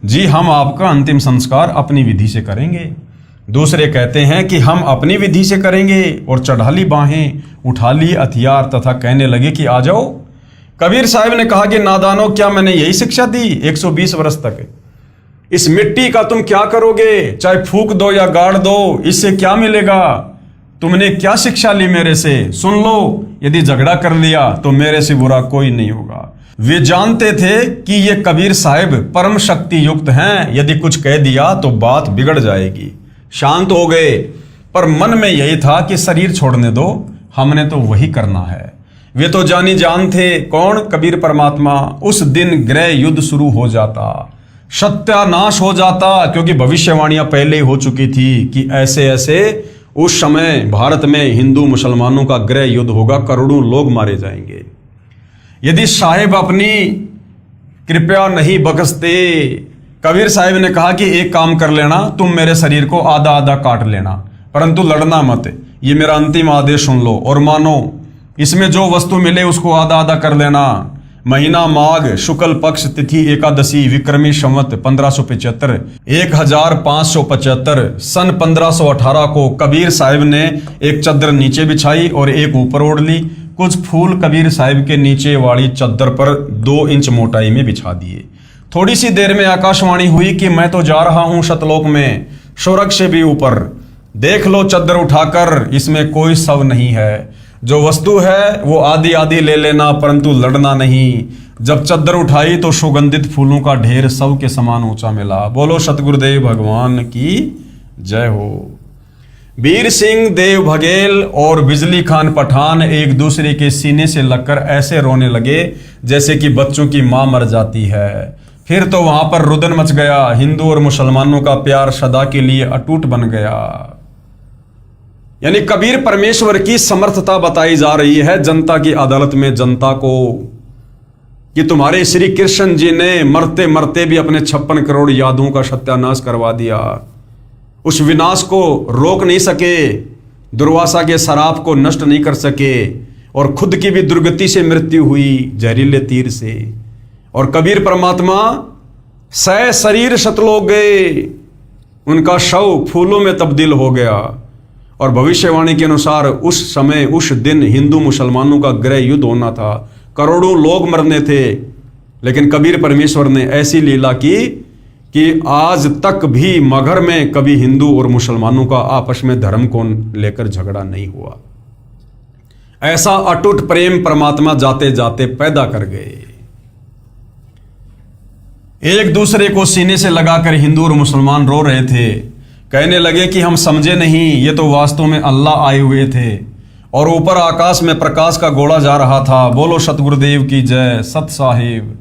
Speaker 1: जी हम आपका अंतिम संस्कार अपनी विधि से करेंगे। दूसरे कहते हैं कि हम अपनी विधि से करेंगे, और चढ़ा ली बाहें, उठा ली हथियार तथा कहने लगे कि आ जाओ। कबीर साहिब ने कहा कि नादानो, क्या मैंने यही शिक्षा दी 120 वर्ष तक? इस मिट्टी का तुम क्या करोगे? चाहे फूक दो या गाड़ दो, इससे क्या मिलेगा? तुमने क्या शिक्षा ली मेरे से? सुन लो, यदि झगड़ा कर लिया तो मेरे से बुरा कोई नहीं होगा। वे जानते थे कि ये कबीर साहिब परम शक्ति युक्त हैं, यदि कुछ कह दिया तो बात बिगड़ जाएगी। शांत हो गए, पर मन में यही था कि शरीर छोड़ने दो, हमने तो वही करना है। वे तो जानी जान थे। कौन? कबीर परमात्मा। उस दिन गृह युद्ध शुरू हो जाता, सत्यानाश हो जाता, क्योंकि भविष्यवाणियां पहले ही हो चुकी थी कि ऐसे ऐसे उस समय भारत में हिंदू मुसलमानों का गृह युद्ध होगा, करोड़ों लोग मारे जाएंगे। यदि साहिब अपनी कृपया नहीं बख्शते, कबीर साहिब ने कहा कि एक काम कर लेना, तुम मेरे शरीर को आधा आधा काट लेना, परंतु लड़ना मत। ये मेरा अंतिम आदेश सुन लो और मानो। इसमें जो वस्तु मिले उसको आधा आधा कर लेना। महीना माघ, शुक्ल पक्ष, तिथि एकादशी, विक्रमी संवत 1575, 1575 सन 1518 को कबीर साहिब ने एक चद्दर नीचे बिछाई और एक ऊपर ओढ़ ली। कुछ फूल कबीर साहिब के नीचे वाली चद्दर पर 2 इंच मोटाई में बिछा दिए। थोड़ी सी देर में आकाशवाणी हुई कि मैं तो जा रहा हूं शतलोक में, स्वर्ग से भी ऊपर। देख लो चद्दर उठाकर, इसमें कोई शव नहीं है। जो वस्तु है वो आधी आधी ले लेना, परंतु लड़ना नहीं। जब चद्दर उठाई तो सुगंधित फूलों का ढेर शव के समान ऊंचा मिला। बोलो सतगुरुदेव भगवान की जय हो। वीर सिंह देव बघेल और बिजली खान पठान एक दूसरे के सीने से लगकर ऐसे रोने लगे जैसे कि बच्चों की मां मर जाती है। फिर तो वहां पर रुदन मच गया। हिंदू और मुसलमानों का प्यार सदा के लिए अटूट बन गया। यानी कबीर परमेश्वर की समर्थता बताई जा रही है जनता की अदालत में जनता को, कि तुम्हारे श्री कृष्ण जी ने मरते मरते भी अपने 56 करोड़ यादों का सत्यानाश करवा दिया। उस विनाश को रोक नहीं सके, दुर्वासा के शराप को नष्ट नहीं कर सके, और खुद की भी दुर्गति से मृत्यु हुई जहरीले तीर से। और कबीर परमात्मा शरीर शतलोक गए, उनका शव फूलों में तब्दील हो गया। और भविष्यवाणी के अनुसार उस समय उस दिन हिंदू मुसलमानों का गृह युद्ध होना था, करोड़ों लोग मरने थे। लेकिन कबीर परमेश्वर ने ऐसी लीला की कि आज तक भी मगहर में कभी हिंदू और मुसलमानों का आपस में धर्म को लेकर झगड़ा नहीं हुआ। ऐसा अटूट प्रेम परमात्मा जाते जाते पैदा कर गए। एक दूसरे को सीने से लगाकर हिंदू और मुसलमान रो रहे थे। कहने लगे कि हम समझे नहीं, ये तो वास्तव में अल्लाह आए हुए थे। और ऊपर आकाश में प्रकाश का गोला जा रहा था। बोलो सतगुरुदेव की जय, सत साहिब।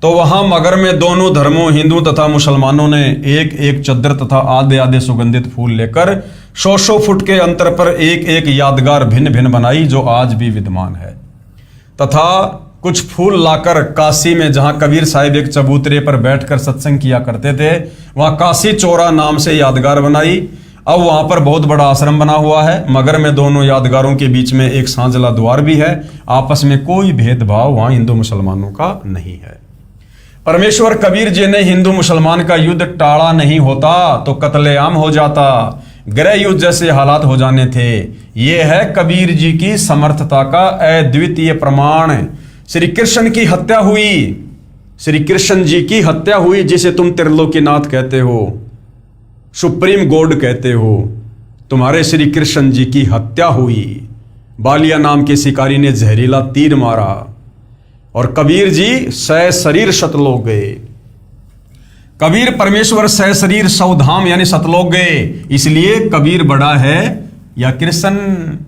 Speaker 1: तो वहां मगर में दोनों धर्मों हिंदू तथा मुसलमानों ने एक एक चद्दर तथा आधे आधे सुगंधित फूल लेकर 100 फुट के अंतर पर एक एक यादगार भिन्न भिन्न बनाई, जो आज भी विद्यमान है। तथा कुछ फूल लाकर काशी में, जहां कबीर साहिब एक चबूतरे पर बैठकर सत्संग किया करते थे, वहां काशी चौरा नाम से यादगार बनाई। अब वहां पर बहुत बड़ा आश्रम बना हुआ है। मगर में दोनों यादगारों के बीच में एक सांझला द्वार भी है। आपस में कोई भेदभाव वहां हिंदू मुसलमानों का नहीं है। परमेश्वर कबीर जी ने हिंदू मुसलमान का युद्ध टाड़ा नहीं होता तो कत्लेआम हो जाता, गृह युद्ध जैसे हालात हो जाने थे। ये है कबीर जी की समर्थता का अद्वितीय प्रमाण। श्री कृष्ण की हत्या हुई, श्री कृष्ण जी की हत्या हुई, जिसे तुम त्रिलोकीनाथ कहते हो, सुप्रीम गॉड कहते हो। तुम्हारे श्री कृष्ण जी की हत्या हुई। बालिया नाम के शिकारी ने जहरीला तीर मारा और कबीर जी शरीर शतलोक गए। कबीर परमेश्वर शरीर सौधाम यानी शतलोक गए। इसलिए कबीर बड़ा है या कृष्ण,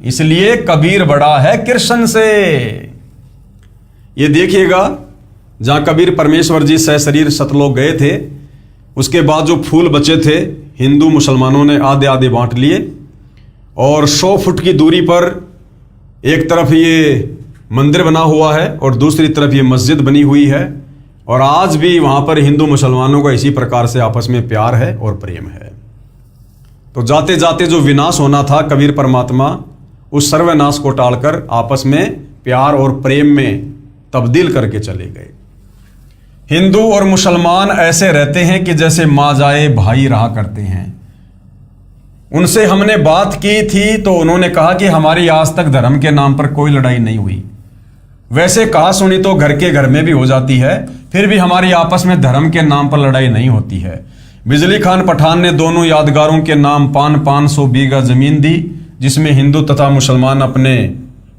Speaker 1: इसलिए कबीर बड़ा है कृष्ण से। ये देखिएगा, जहां कबीर परमेश्वर जी शरीर शतलोक गए थे, उसके बाद जो फूल बचे थे हिंदू मुसलमानों ने आधे आधे बांट लिए। और 100 फुट की दूरी पर एक तरफ ये मंदिर बना हुआ है और दूसरी तरफ ये मस्जिद बनी हुई है। और आज भी वहां पर हिंदू मुसलमानों का इसी प्रकार से आपस में प्यार है और प्रेम है। तो जाते जाते जो विनाश होना था, कबीर परमात्मा उस सर्वनाश को टालकर आपस में प्यार और प्रेम में तब्दील करके चले गए। हिंदू और मुसलमान ऐसे रहते हैं कि जैसे माँ जाए भाई रहा करते हैं। उनसे हमने बात की थी तो उन्होंने कहा कि हमारी आज तक धर्म के नाम पर कोई लड़ाई नहीं हुई। वैसे कहा सुनी तो घर के घर में भी हो जाती है, फिर भी हमारी आपस में धर्म के नाम पर लड़ाई नहीं होती है। बिजली खान पठान ने दोनों यादगारों के नाम 500 बीघा जमीन दी, जिसमें हिंदू तथा मुसलमान अपने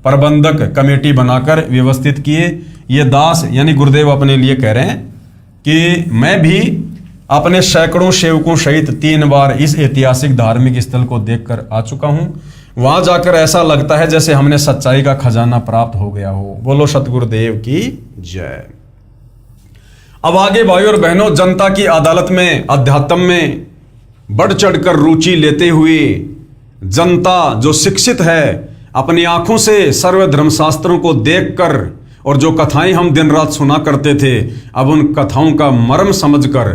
Speaker 1: प्रबंधक कमेटी बनाकर व्यवस्थित किए। ये दास यानी गुरुदेव अपने लिए कह रहे हैं कि मैं भी अपने सैकड़ों सेवकों सहित 3 बार इस ऐतिहासिक धार्मिक स्थल को देखकर आ चुका हूं। वहां जाकर ऐसा लगता है जैसे हमने सच्चाई का खजाना प्राप्त हो गया हो। बोलो सतगुरुदेव की जय। अब आगे भाइयों और बहनों, जनता की अदालत में अध्यात्म में बढ़ चढ़कर रुचि लेते हुए जनता जो शिक्षित है अपनी आंखों से सर्व धर्मशास्त्रों को देखकर और जो कथाएं हम दिन रात सुना करते थे, अब उन कथाओं का मर्म समझकर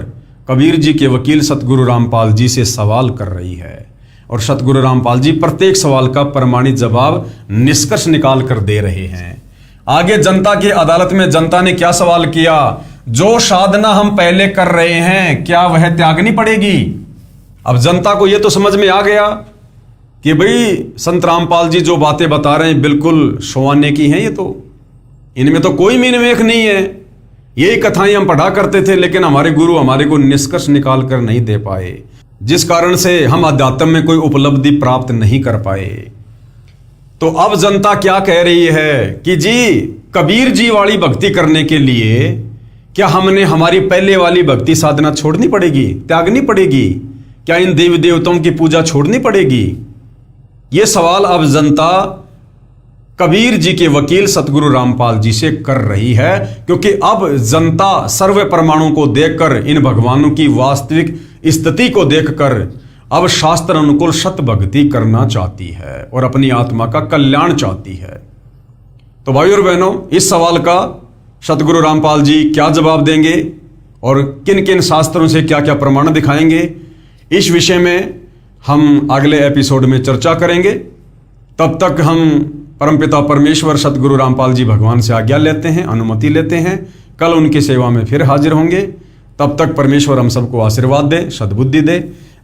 Speaker 1: कबीर जी के वकील सतगुरु रामपाल जी से सवाल कर रही है। और सतगुरु रामपाल जी प्रत्येक सवाल का प्रमाणित जवाब निष्कर्ष निकाल कर दे रहे हैं। आगे जनता की अदालत में जनता ने क्या सवाल किया, जो साधना हम पहले कर रहे हैं क्या वह त्यागनी पड़ेगी। अब जनता को यह तो समझ में आ गया कि भाई संत रामपाल जी जो बातें बता रहे हैं बिल्कुल सोआने की हैं, ये तो इनमें तो कोई मीनमेख नहीं है। यही कथाएं हम पढ़ा करते थे, लेकिन हमारे गुरु हमारे को निष्कर्ष निकाल कर नहीं दे पाए, जिस कारण से हम अध्यात्म में कोई उपलब्धि प्राप्त नहीं कर पाए। तो अब जनता क्या कह रही है कि जी कबीर जी वाली भक्ति करने के लिए क्या हमने हमारी पहले वाली भक्ति साधना छोड़नी पड़ेगी, त्यागनी पड़ेगी? क्या इन देवी देवताओं की पूजा छोड़नी पड़ेगी? ये सवाल अब जनता कबीर जी के वकील सतगुरु रामपाल जी से कर रही है, क्योंकि अब जनता सर्व प्रमाणों को देखकर, इन भगवानों की वास्तविक स्थिति को देखकर अब शास्त्र अनुकूल सत भक्ति करना चाहती है और अपनी आत्मा का कल्याण चाहती है। तो भाई और बहनों, इस सवाल का सतगुरु रामपाल जी क्या जवाब देंगे और किन किन शास्त्रों से क्या क्या प्रमाण दिखाएंगे, इस विषय में हम अगले एपिसोड में चर्चा करेंगे। तब तक हम परमपिता परमेश्वर सतगुरु रामपाल जी भगवान से आज्ञा लेते हैं, अनुमति लेते हैं। कल उनकी सेवा में फिर हाजिर होंगे। तब तक परमेश्वर हम सबको आशीर्वाद दे, सद्बुद्धि दे।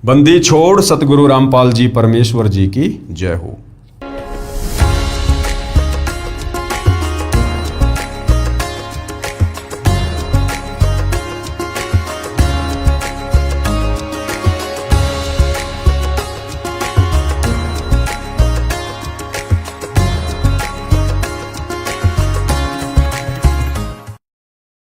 Speaker 1: बंदी छोड़ सतगुरु रामपाल जी परमेश्वर जी की जय हो।